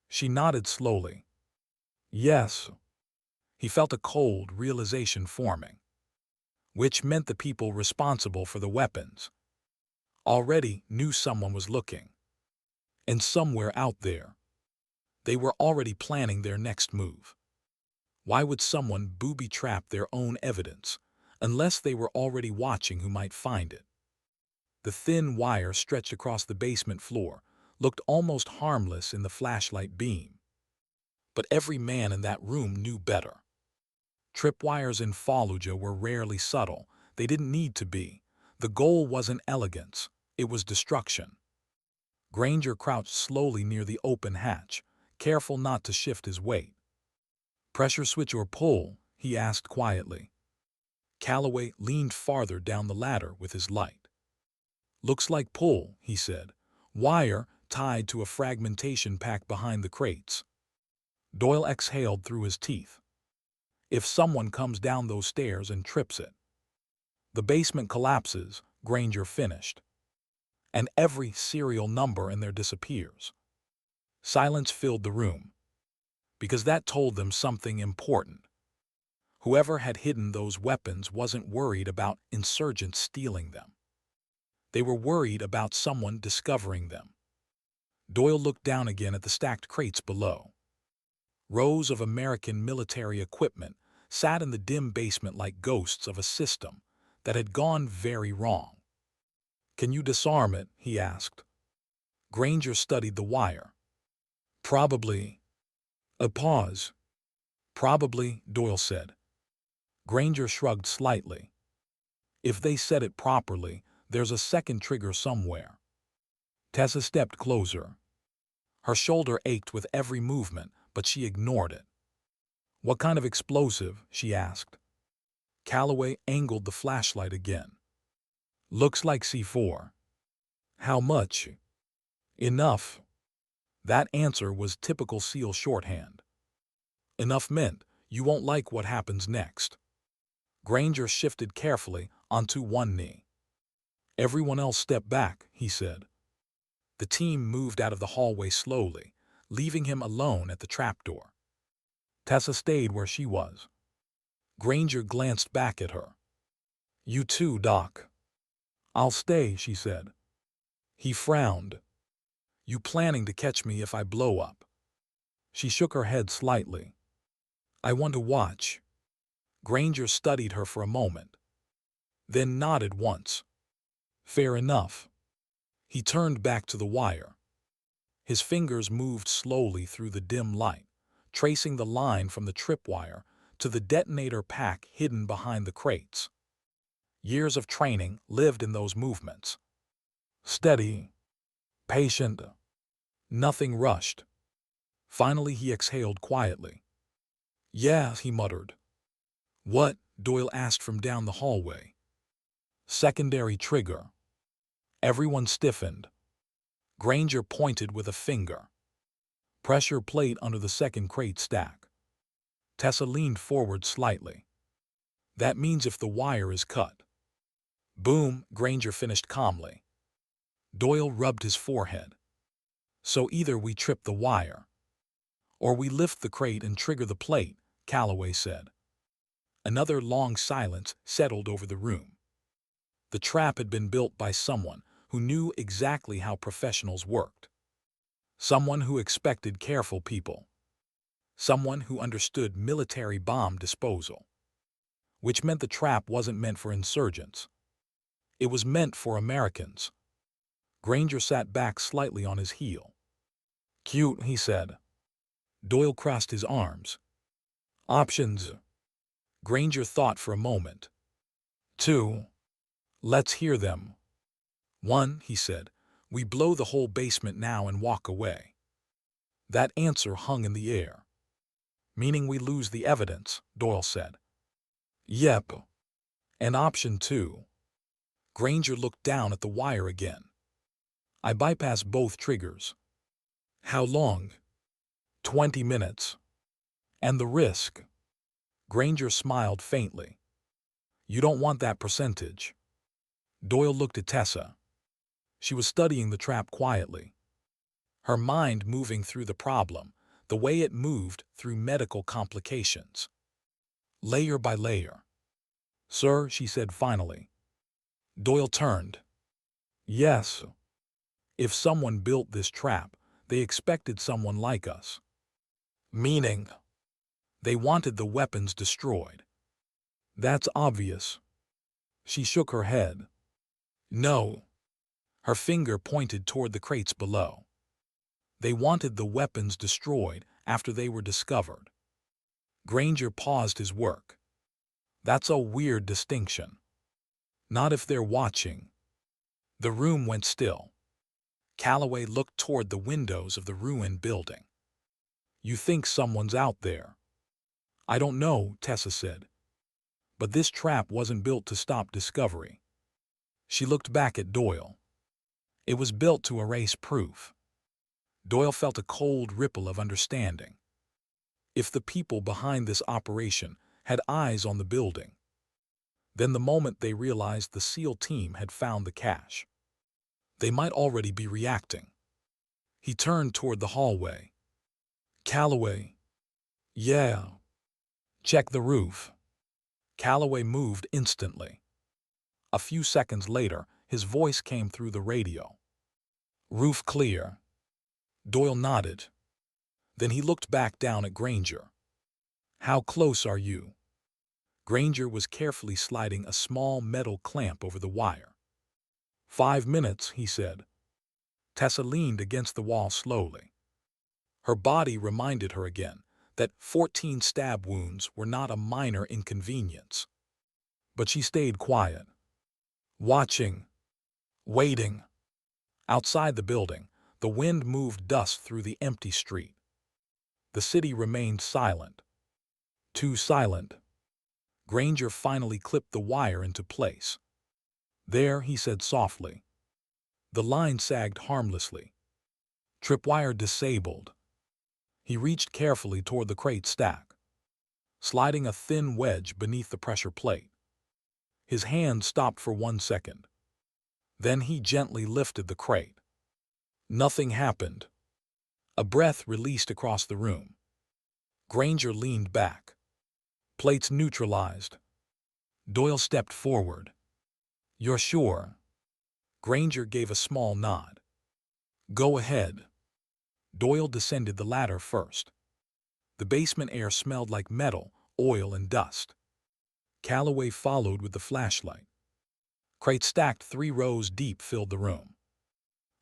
She nodded slowly. Yes. He felt a cold realization forming, which meant the people responsible for the weapons already knew someone was looking. And somewhere out there, they were already planning their next move. Why would someone booby-trap their own evidence, unless they were already watching who might find it? The thin wire stretched across the basement floor looked almost harmless in the flashlight beam. But every man in that room knew better. Tripwires in Fallujah were rarely subtle. They didn't need to be. The goal wasn't elegance, it was destruction. Granger crouched slowly near the open hatch, careful not to shift his weight. "Pressure switch or pull?" he asked quietly. Calloway leaned farther down the ladder with his light. "Looks like pull," he said. "Wire tied to a fragmentation pack behind the crates." Doyle exhaled through his teeth. "If someone comes down those stairs and trips it." "The basement collapses," Granger finished. "And every serial number in there disappears." Silence filled the room, because that told them something important. Whoever had hidden those weapons wasn't worried about insurgents stealing them. They were worried about someone discovering them. Doyle looked down again at the stacked crates below. Rows of American military equipment sat in the dim basement like ghosts of a system that had gone very wrong. "Can you disarm it?" he asked. Granger studied the wire. "Probably." A pause. "Probably," Doyle said. Granger shrugged slightly. "If they set it properly, there's a second trigger somewhere." Tessa stepped closer. Her shoulder ached with every movement, but she ignored it. "What kind of explosive?" she asked. Calloway angled the flashlight again. "Looks like C4. "How much?" "Enough." That answer was typical SEAL shorthand. "Enough meant you won't like what happens next." Granger shifted carefully onto one knee. "Everyone else step back," he said. The team moved out of the hallway slowly, leaving him alone at the trapdoor. Tessa stayed where she was. Granger glanced back at her. "You too, Doc." "I'll stay," she said. He frowned. "You planning to catch me if I blow up?" She shook her head slightly. "I want to watch." Granger studied her for a moment, then nodded once. "Fair enough." He turned back to the wire. His fingers moved slowly through the dim light, tracing the line from the tripwire to the detonator pack hidden behind the crates. Years of training lived in those movements. Steady, patient, nothing rushed. Finally he exhaled quietly. "Yeah," he muttered. "What?" Doyle asked from down the hallway. "Secondary trigger." Everyone stiffened. Granger pointed with a finger. "Pressure plate under the second crate stack." Tessa leaned forward slightly. "That means if the wire is cut." "Boom," Granger finished calmly. Doyle rubbed his forehead. "So either we trip the wire, or we lift the crate and trigger the plate," Calloway said. Another long silence settled over the room. The trap had been built by someone who knew exactly how professionals worked. Someone who expected careful people. Someone who understood military bomb disposal. Which meant the trap wasn't meant for insurgents. It was meant for Americans. Granger sat back slightly on his heel. "Cute," he said. Doyle crossed his arms. "Options." Granger thought for a moment. "Two." "Let's hear them." "One," he said, "we blow the whole basement now and walk away." That answer hung in the air. "Meaning we lose the evidence," Doyle said. "Yep." "And option two." Granger looked down at the wire again. "I bypass both triggers." "How long?" 20 minutes. "And the risk?" Granger smiled faintly. "You don't want that percentage." Doyle looked at Tessa. She was studying the trap quietly, her mind moving through the problem, the way it moved through medical complications. Layer by layer. "Sir," she said finally. Doyle turned. "Yes. If someone built this trap, they expected someone like us." "Meaning?" "They wanted the weapons destroyed." "That's obvious." She shook her head. "No." Her finger pointed toward the crates below. "They wanted the weapons destroyed after they were discovered." Granger paused his work. "That's a weird distinction." "Not if they're watching." The room went still. Calloway looked toward the windows of the ruined building. You think someone's out there. I don't know, Tessa said. But this trap wasn't built to stop discovery. She looked back at Doyle. It was built to erase proof. Doyle felt a cold ripple of understanding. If the people behind this operation had eyes on the building, then the moment they realized the SEAL team had found the cache, they might already be reacting. He turned toward the hallway. Calloway. Yeah. Check the roof. Calloway moved instantly. A few seconds later, his voice came through the radio. Roof clear. Doyle nodded. Then he looked back down at Granger. How close are you? Granger was carefully sliding a small metal clamp over the wire. 5 minutes, he said. Tessa leaned against the wall slowly. Her body reminded her again that 14 stab wounds were not a minor inconvenience. But she stayed quiet, watching, waiting. Outside the building, the wind moved dust through the empty street. The city remained silent. Too silent. Granger finally clipped the wire into place. There, he said softly. The line sagged harmlessly. Tripwire disabled. He reached carefully toward the crate stack, sliding a thin wedge beneath the pressure plate. His hand stopped for 1 second. Then he gently lifted the crate. Nothing happened. A breath released across the room. Granger leaned back. Plates neutralized. Doyle stepped forward. You're sure? Granger gave a small nod. Go ahead. Doyle descended the ladder first. The basement air smelled like metal, oil, and dust. Calloway followed with the flashlight. Crates stacked 3 rows deep filled the room.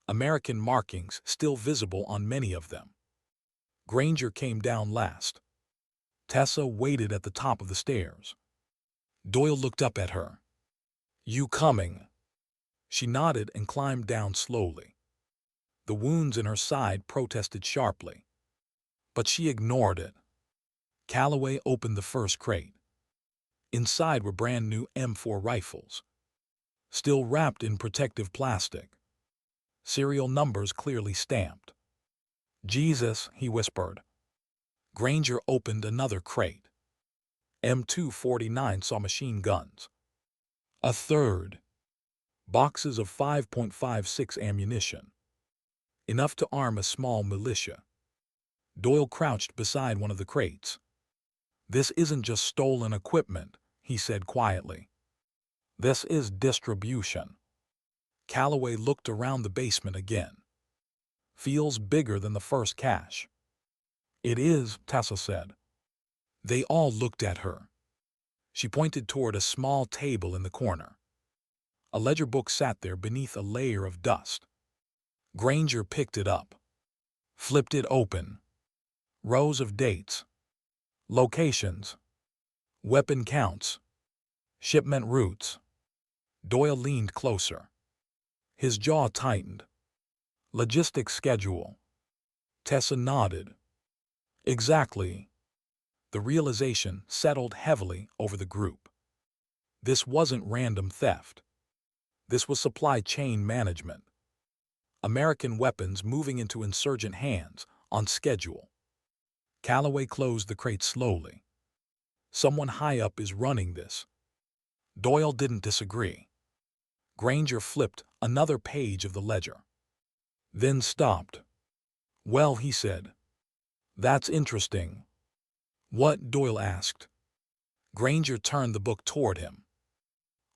American markings still visible on many of them. Granger came down last. Tessa waited at the top of the stairs. Doyle looked up at her. You coming? She nodded and climbed down slowly. The wounds in her side protested sharply. But she ignored it. Calloway opened the first crate. Inside were brand new M4 rifles, still wrapped in protective plastic. Serial numbers clearly stamped. Jesus, he whispered. Granger opened another crate. M249 saw machine guns. A third. Boxes of 5.56 ammunition. Enough to arm a small militia. Doyle crouched beside one of the crates. This isn't just stolen equipment, he said quietly. This is distribution. Calloway looked around the basement again. Feels bigger than the first cache. It is, Tessa said. They all looked at her. She pointed toward a small table in the corner. A ledger book sat there beneath a layer of dust. Granger picked it up, flipped it open. Rows of dates, locations, weapon counts, shipment routes. Doyle leaned closer. His jaw tightened. Logistics schedule. Tessa nodded. Exactly. The realization settled heavily over the group. This wasn't random theft. This was supply chain management. American weapons moving into insurgent hands on schedule. Calloway closed the crate slowly. Someone high up is running this. Doyle didn't disagree. Granger flipped another page of the ledger. Then stopped. Well, he said. That's interesting. What? Doyle asked. Granger turned the book toward him.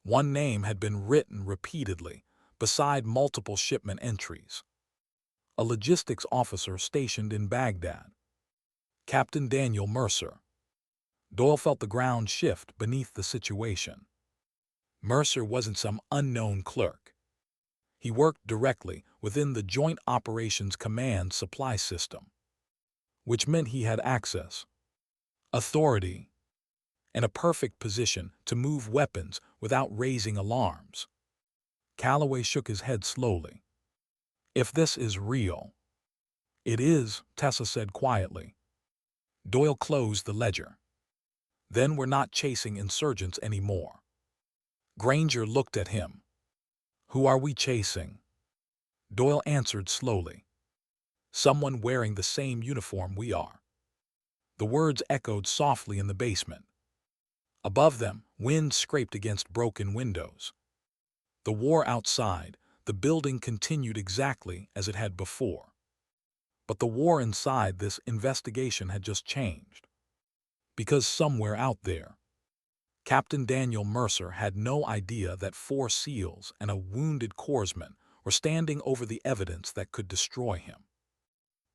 One name had been written repeatedly, beside multiple shipment entries. A logistics officer stationed in Baghdad. Captain Daniel Mercer. Doyle felt the ground shift beneath the situation. Mercer wasn't some unknown clerk. He worked directly within the Joint Operations Command supply system, which meant he had access, authority, and a perfect position to move weapons without raising alarms. Calloway shook his head slowly. If this is real. It is, Tessa said quietly. Doyle closed the ledger. Then we're not chasing insurgents anymore. Granger looked at him. Who are we chasing? Doyle answered slowly. Someone wearing the same uniform we are. The words echoed softly in the basement. Above them, wind scraped against broken windows. The war outside, the building continued exactly as it had before. But the war inside this investigation had just changed. Because somewhere out there, Captain Daniel Mercer had no idea that 4 SEALs and a wounded corpsman were standing over the evidence that could destroy him.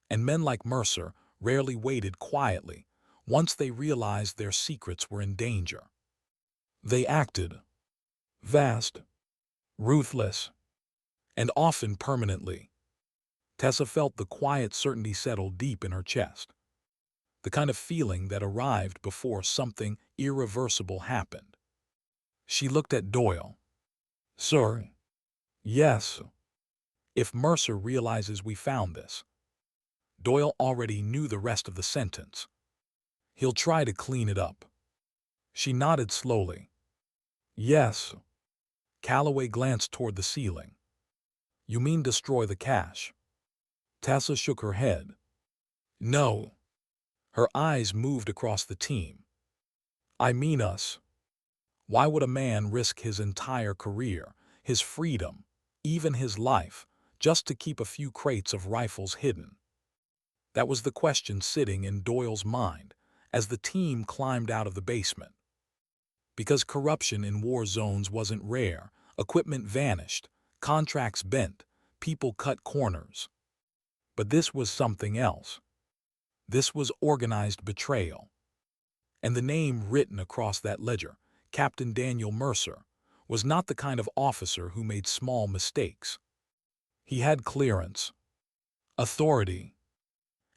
And men like Mercer rarely waited quietly once they realized their secrets were in danger. They acted fast, ruthless, and often permanently. Tessa felt the quiet certainty settle deep in her chest, the kind of feeling that arrived before something irreversible happened. She looked at Doyle. Sir? Yes. If Mercer realizes we found this. Doyle already knew the rest of the sentence. He'll try to clean it up. She nodded slowly. Yes. Calloway glanced toward the ceiling. You mean destroy the cache? Tessa shook her head. No. Her eyes moved across the team. I mean us. Why would a man risk his entire career, his freedom, even his life, just to keep a few crates of rifles hidden? That was the question sitting in Doyle's mind as the team climbed out of the basement. Because corruption in war zones wasn't rare, equipment vanished, contracts bent, people cut corners. But this was something else. This was organized betrayal. And the name written across that ledger, Captain Daniel Mercer, was not the kind of officer who made small mistakes. He had clearance, authority,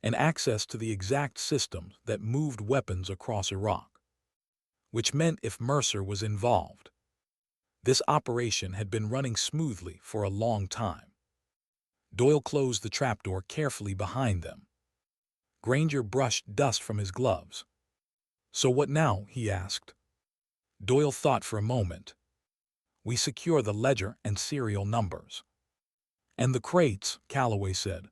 and access to the exact systems that moved weapons across Iraq. Which meant if Mercer was involved, this operation had been running smoothly for a long time. Doyle closed the trapdoor carefully behind them. Granger brushed dust from his gloves. So what now? He asked. Doyle thought for a moment. We secure the ledger and serial numbers. And the crates, Calloway said.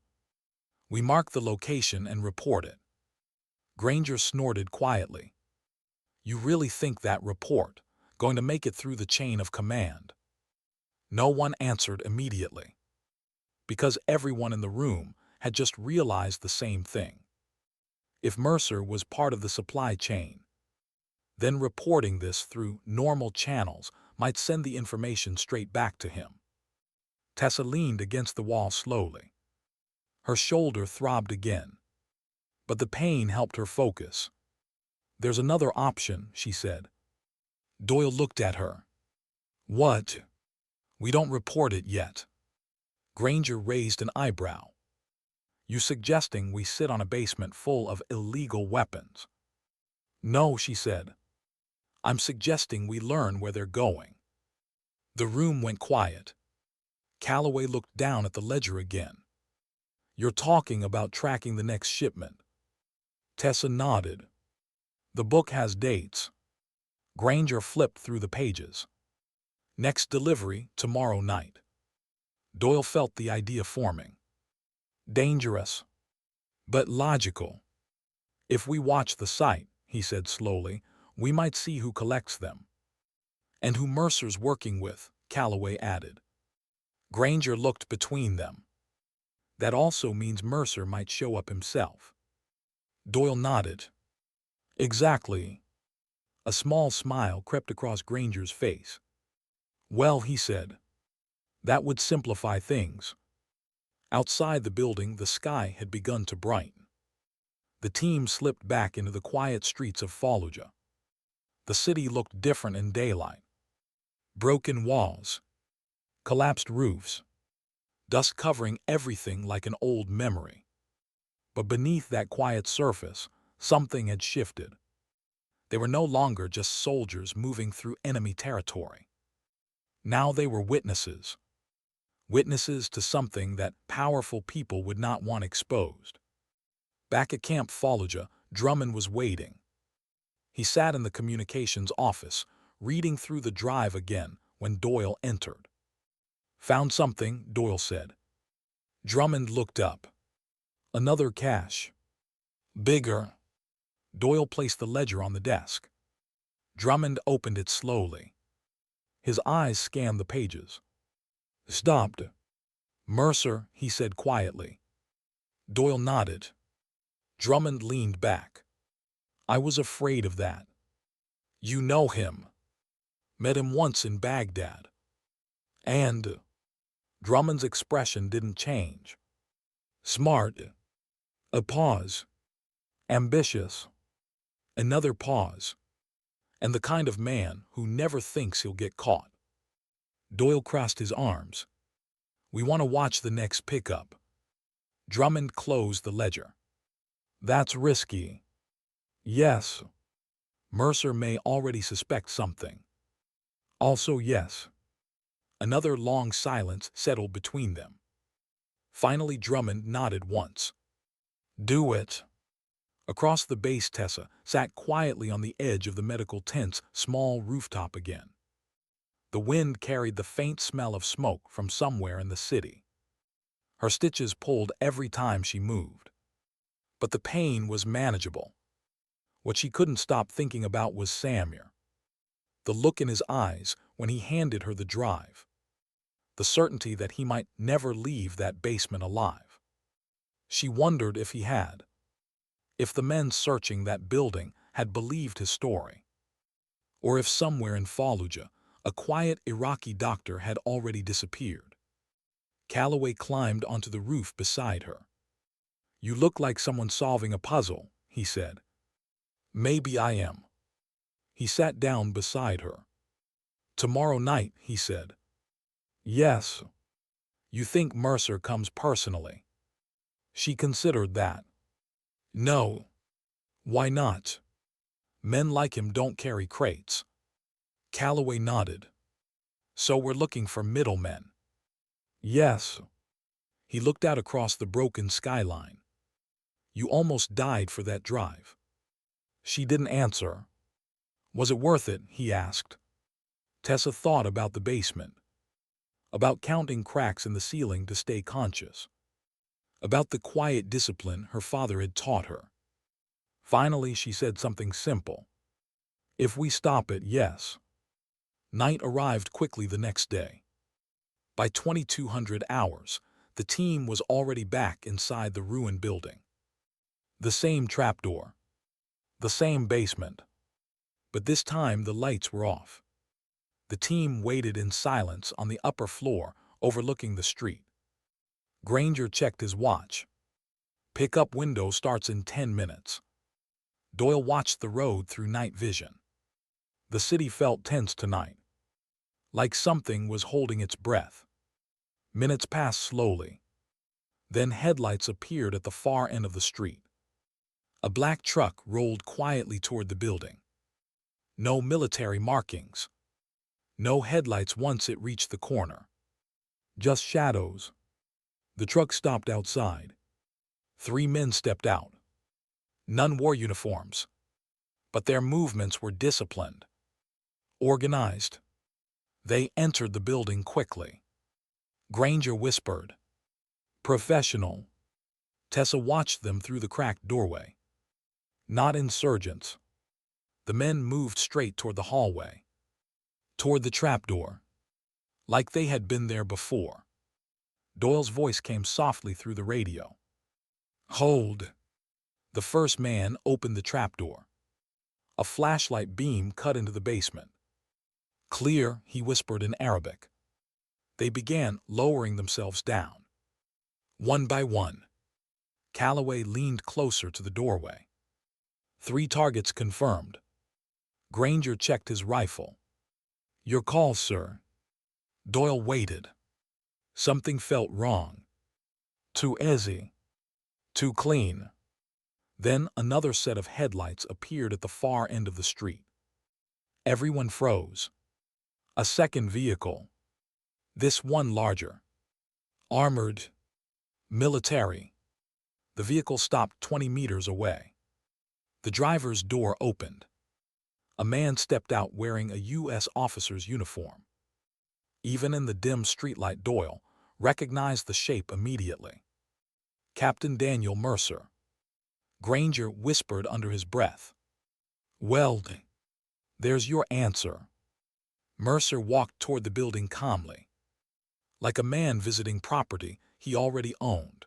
We mark the location and report it. Granger snorted quietly. You really think that report going to make it through the chain of command? No one answered immediately. Because everyone in the room had just realized the same thing. If Mercer was part of the supply chain, then reporting this through normal channels might send the information straight back to him. Tessa leaned against the wall slowly. Her shoulder throbbed again. But the pain helped her focus. There's another option, she said. Doyle looked at her. What? We don't report it yet. Granger raised an eyebrow. You suggesting we sit on a basement full of illegal weapons? No, she said. I'm suggesting we learn where they're going. The room went quiet. Calloway looked down at the ledger again. You're talking about tracking the next shipment. Tessa nodded. The book has dates. Granger flipped through the pages. Next delivery tomorrow night. Doyle felt the idea forming. Dangerous, but logical. If we watch the site, he said slowly, we might see who collects them. And who Mercer's working with, Calloway added. Granger looked between them. That also means Mercer might show up himself. Doyle nodded. Exactly. A small smile crept across Granger's face. Well, he said, that would simplify things. Outside the building, the sky had begun to brighten. The team slipped back into the quiet streets of Fallujah. The city looked different in daylight. Broken walls, collapsed roofs, dust covering everything like an old memory. But beneath that quiet surface, something had shifted. They were no longer just soldiers moving through enemy territory. Now they were witnesses. Witnesses to something that powerful people would not want exposed. Back at Camp Fallujah, Drummond was waiting. He sat in the communications office, reading through the drive again when Doyle entered. "Found something," Doyle said. Drummond looked up. "Another cache. Bigger." Doyle placed the ledger on the desk. Drummond opened it slowly. His eyes scanned the pages. "Stopped." "Mercer," he said quietly. Doyle nodded. Drummond leaned back. "I was afraid of that." "You know him." "Met him once in Baghdad." "And?" Drummond's expression didn't change. "Smart." A pause. "Ambitious." Another pause. "And the kind of man who never thinks he'll get caught." Doyle crossed his arms. "We want to watch the next pickup." Drummond closed the ledger. "That's risky." "Yes." "Mercer may already suspect something." "Also yes." Another long silence settled between them. Finally Drummond nodded once. "Do it." Across the base, Tessa sat quietly on the edge of the medical tent's small rooftop again. The wind carried the faint smell of smoke from somewhere in the city. Her stitches pulled every time she moved. But the pain was manageable. What she couldn't stop thinking about was Samir. The look in his eyes when he handed her the drive. The certainty that he might never leave that basement alive. She wondered if he had. If the men searching that building had believed his story. Or if somewhere in Fallujah, a quiet Iraqi doctor had already disappeared. Calloway climbed onto the roof beside her. "You look like someone solving a puzzle," he said. "Maybe I am." He sat down beside her. "Tomorrow night," he said. "Yes." "You think Mercer comes personally?" She considered that. "No." "Why not?" "Men like him don't carry crates." Calloway nodded. "So we're looking for middlemen." "Yes." He looked out across the broken skyline. "You almost died for that drive." She didn't answer. "Was it worth it?" he asked. Tessa thought about the basement. About counting cracks in the ceiling to stay conscious. About the quiet discipline her father had taught her. Finally, she said something simple. "If we stop it, yes." Night arrived quickly the next day. By 2200 hours, the team was already back inside the ruined building. The same trapdoor. The same basement. But this time the lights were off. The team waited in silence on the upper floor overlooking the street. Granger checked his watch. "Pickup window starts in 10 minutes. Doyle watched the road through night vision. The city felt tense tonight. Like something was holding its breath. Minutes passed slowly. Then headlights appeared at the far end of the street. A black truck rolled quietly toward the building. No military markings. No headlights once it reached the corner. Just shadows. The truck stopped outside. 3 men stepped out. None wore uniforms. But their movements were disciplined. Organized. They entered the building quickly. Granger whispered, "Professional." Tessa watched them through the cracked doorway. Not insurgents. The men moved straight toward the hallway. Toward the trapdoor. Like they had been there before. Doyle's voice came softly through the radio. "Hold." The first man opened the trapdoor. A flashlight beam cut into the basement. "Clear," he whispered in Arabic. They began lowering themselves down. One by one. Calloway leaned closer to the doorway. 3 targets confirmed. Granger checked his rifle. "Your call, sir." Doyle waited. Something felt wrong. Too easy. Too clean. Then another set of headlights appeared at the far end of the street. Everyone froze. A second vehicle. This one larger. Armored. Military. The vehicle stopped 20 meters away. The driver's door opened. A man stepped out wearing a U.S. officer's uniform. Even in the dim streetlight, Doyle recognized the shape immediately. Captain Daniel Mercer. Granger whispered under his breath. "Well, there's your answer." Mercer walked toward the building calmly, like a man visiting property he already owned.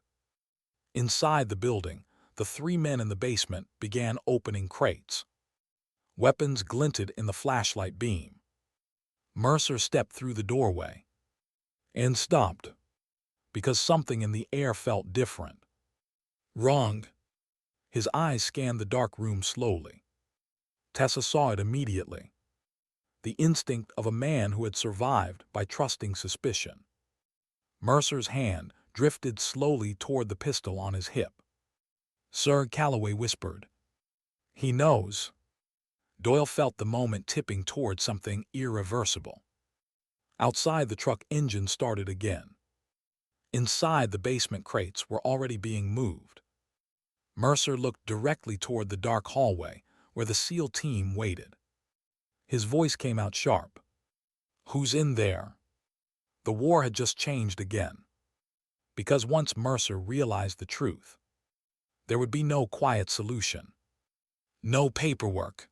Inside the building, the three men in the basement began opening crates. Weapons glinted in the flashlight beam. Mercer stepped through the doorway and stopped because something in the air felt different. Wrong. His eyes scanned the dark room slowly. Tessa saw it immediately. The instinct of a man who had survived by trusting suspicion. Mercer's hand drifted slowly toward the pistol on his hip. "Sir," Calloway whispered. "He knows." Doyle felt the moment tipping toward something irreversible. Outside, the truck engine started again. Inside, the basement crates were already being moved. Mercer looked directly toward the dark hallway where the SEAL team waited. His voice came out sharp. "Who's in there?" The war had just changed again. Because once Mercer realized the truth, there would be no quiet solution. No paperwork.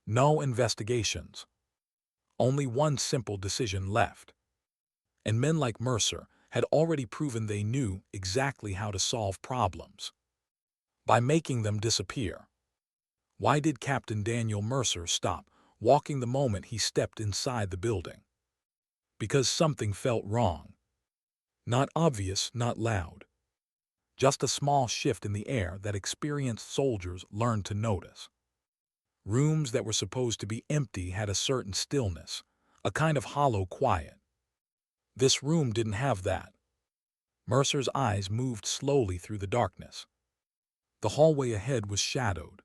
No investigations. Only one simple decision left. And men like Mercer had already proven they knew exactly how to solve problems. By making them disappear. Why did Captain Daniel Mercer stop walking the moment he stepped inside the building? Because something felt wrong. Not obvious, not loud. Just a small shift in the air that experienced soldiers learned to notice. Rooms that were supposed to be empty had a certain stillness, a kind of hollow quiet. This room didn't have that. Mercer's eyes moved slowly through the darkness. The hallway ahead was shadowed,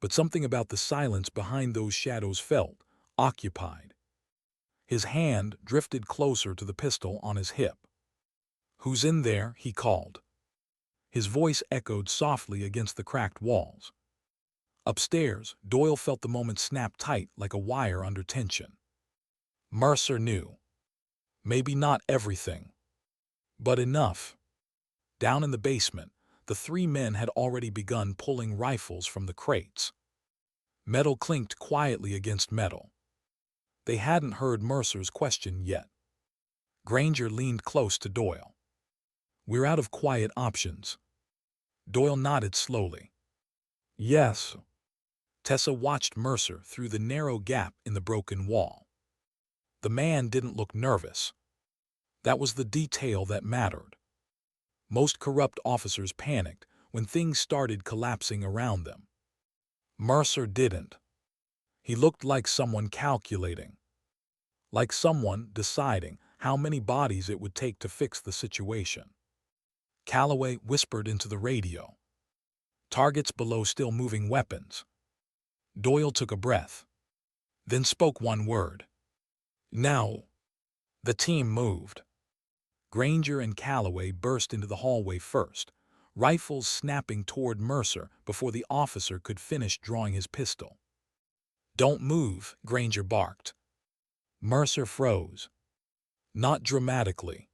but something about the silence behind those shadows felt occupied. His hand drifted closer to the pistol on his hip. "Who's in there?" he called. His voice echoed softly against the cracked walls. Upstairs, Doyle felt the moment snap tight like a wire under tension. Mercer knew. Maybe not everything, but enough. Down in the basement, the three men had already begun pulling rifles from the crates. Metal clinked quietly against metal. They hadn't heard Mercer's question yet. Granger leaned close to Doyle. "We're out of quiet options." Doyle nodded slowly. "Yes." Tessa watched Mercer through the narrow gap in the broken wall. The man didn't look nervous. That was the detail that mattered. Most corrupt officers panicked when things started collapsing around them. Mercer didn't. He looked like someone calculating. Like someone deciding how many bodies it would take to fix the situation. Calloway whispered into the radio. "Targets below, still moving weapons." Doyle took a breath, then spoke one word. "Now." The team moved. Granger and Calloway burst into the hallway first, rifles snapping toward Mercer before the officer could finish drawing his pistol. "Don't move," Granger barked. Mercer froze. Not dramatically.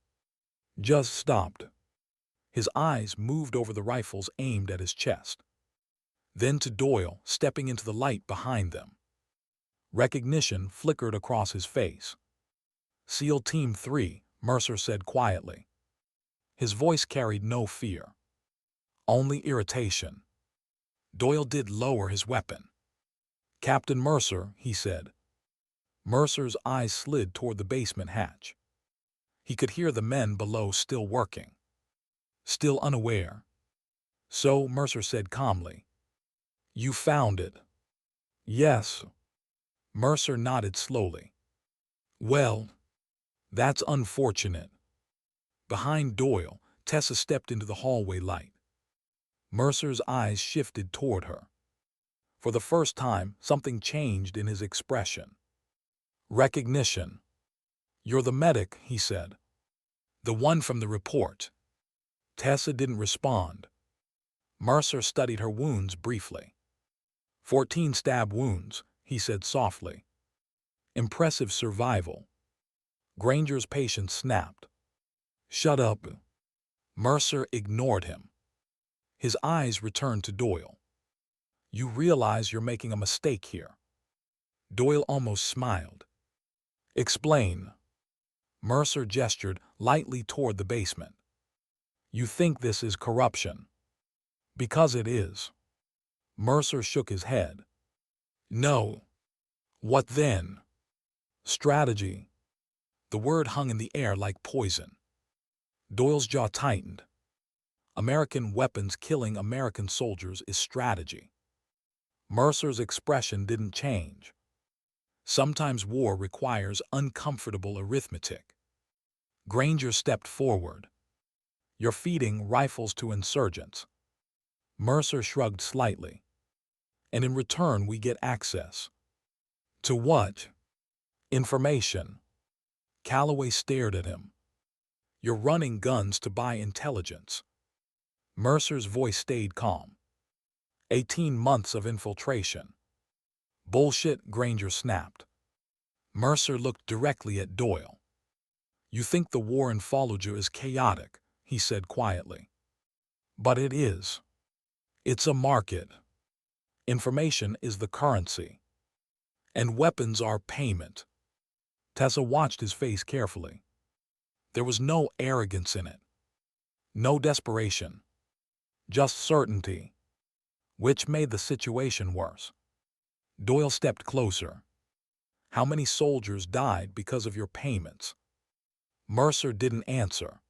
Just stopped. His eyes moved over the rifles aimed at his chest. Then to Doyle, stepping into the light behind them. Recognition flickered across his face. "SEAL Team 3, Mercer said quietly. His voice carried no fear. Only irritation. Doyle did lower his weapon. "Captain Mercer," he said. Mercer's eyes slid toward the basement hatch. He could hear the men below still working. Still unaware. "So," Mercer said calmly. "You found it." "Yes." Mercer nodded slowly. "Well, that's unfortunate." Behind Doyle, Tessa stepped into the hallway light. Mercer's eyes shifted toward her. For the first time, something changed in his expression. Recognition. "You're the medic," he said. "The one from the report." Tessa didn't respond. Mercer studied her wounds briefly. 14 stab wounds, he said softly. Impressive survival. Granger's patience snapped. Shut up. Mercer ignored him. His eyes returned to Doyle. You realize you're making a mistake here. Doyle almost smiled. Explain. Mercer gestured lightly toward the basement. You think this is corruption. Because it is. Mercer shook his head. No. What then? Strategy. The word hung in the air like poison. Doyle's jaw tightened. American weapons killing American soldiers is strategy. Mercer's expression didn't change. Sometimes war requires uncomfortable arithmetic. Granger stepped forward. You're feeding rifles to insurgents. Mercer shrugged slightly. And in return we get access. To what? Information. Calloway stared at him. You're running guns to buy intelligence. Mercer's voice stayed calm. 18 months of infiltration. Bullshit, Granger snapped. Mercer looked directly at Doyle. You think the war in Fallujah is chaotic, he said quietly. But it is. It's a market. Information is the currency. And weapons are payment. Tessa watched his face carefully. There was no arrogance in it. No desperation. Just certainty. Which made the situation worse. Doyle stepped closer. How many soldiers died because of your payments? Mercer didn't answer.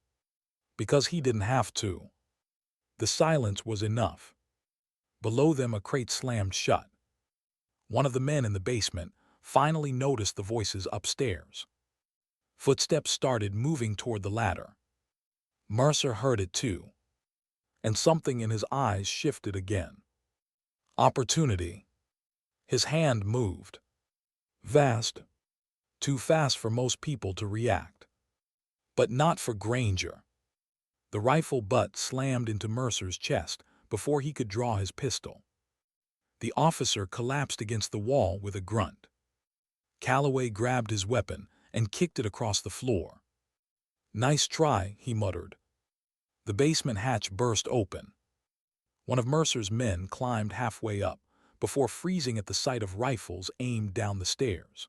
Because he didn't have to. The silence was enough. Below them a crate slammed shut. One of the men in the basement finally noticed the voices upstairs. Footsteps started moving toward the ladder. Mercer heard it too. And something in his eyes shifted again. Opportunity. His hand moved. Fast. Too fast for most people to react. But not for Granger. The rifle butt slammed into Mercer's chest before he could draw his pistol. The officer collapsed against the wall with a grunt. Calloway grabbed his weapon and kicked it across the floor. Nice try, he muttered. The basement hatch burst open. One of Mercer's men climbed halfway up before freezing at the sight of rifles aimed down the stairs.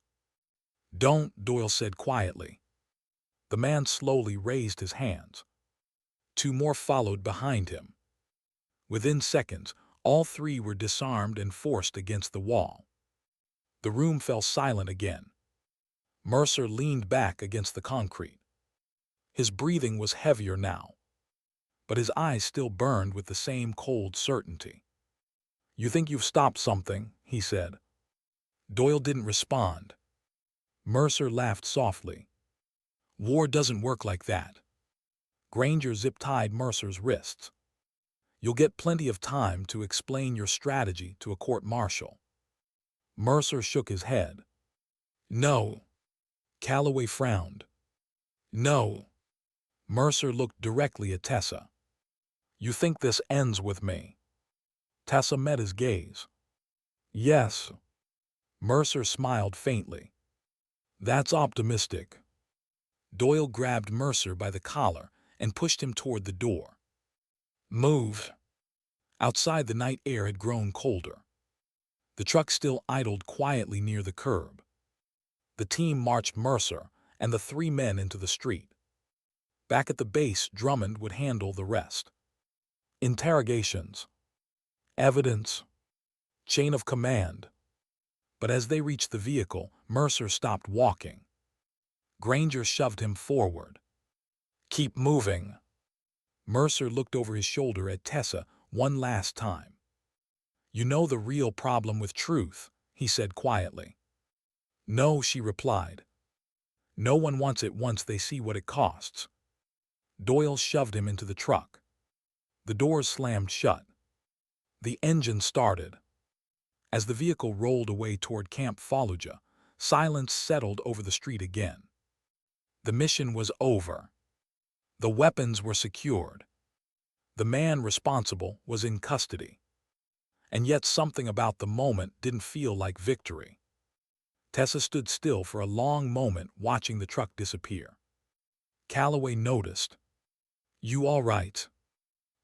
Don't, Doyle said quietly. The man slowly raised his hands. 2 more followed behind him. Within seconds, all 3 were disarmed and forced against the wall. The room fell silent again. Mercer leaned back against the concrete. His breathing was heavier now, but his eyes still burned with the same cold certainty. You think you've stopped something, he said. Doyle didn't respond. Mercer laughed softly. War doesn't work like that. Granger zip-tied Mercer's wrists. You'll get plenty of time to explain your strategy to a court-martial. Mercer shook his head. No. Calloway frowned. No. Mercer looked directly at Tessa. You think this ends with me? Tessa met his gaze. Yes. Mercer smiled faintly. That's optimistic. Doyle grabbed Mercer by the collar and pushed him toward the door. Move. Outside, the night air had grown colder. The truck still idled quietly near the curb. The team marched Mercer and the 3 men into the street. Back at the base, Drummond would handle the rest. Interrogations. Evidence. Chain of command. But as they reached the vehicle, Mercer stopped walking. Granger shoved him forward. Keep moving. Mercer looked over his shoulder at Tessa one last time. You know the real problem with truth, he said quietly. No, she replied. No one wants it once they see what it costs. Doyle shoved him into the truck. The doors slammed shut. The engine started. As the vehicle rolled away toward Camp Fallujah, silence settled over the street again. The mission was over. The weapons were secured. The man responsible was in custody. And yet something about the moment didn't feel like victory. Tessa stood still for a long moment watching the truck disappear. Calloway noticed. "You all right?"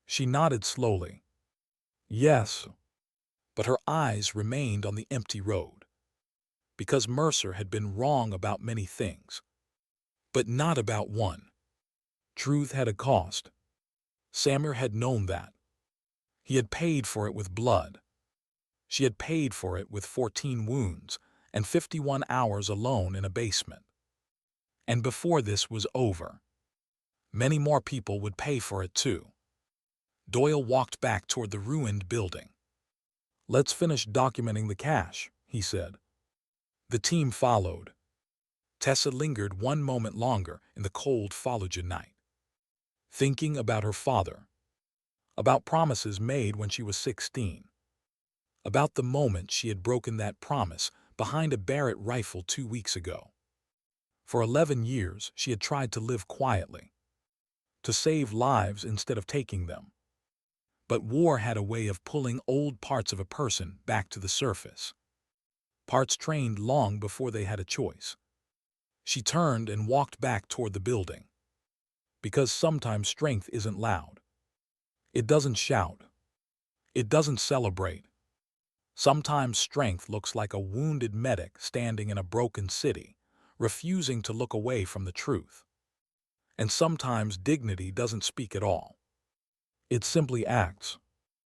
She nodded slowly. "Yes." But her eyes remained on the empty road. Because Mercer had been wrong about many things. But not about one. Truth had a cost. Samir had known that. He had paid for it with blood. She had paid for it with 14 wounds and 51 hours alone in a basement. And before this was over, many more people would pay for it too. Doyle walked back toward the ruined building. "Let's finish documenting the cache," he said. The team followed. Tessa lingered one moment longer in the cold Fallujah night, thinking about her father, about promises made when she was 16, about the moment she had broken that promise behind a Barrett rifle 2 weeks ago. For 11 years, she had tried to live quietly, to save lives instead of taking them. But war had a way of pulling old parts of a person back to the surface. Parts trained long before they had a choice. She turned and walked back toward the building. Because sometimes strength isn't loud. It doesn't shout. It doesn't celebrate. Sometimes strength looks like a wounded medic standing in a broken city, refusing to look away from the truth. And sometimes dignity doesn't speak at all. It simply acts.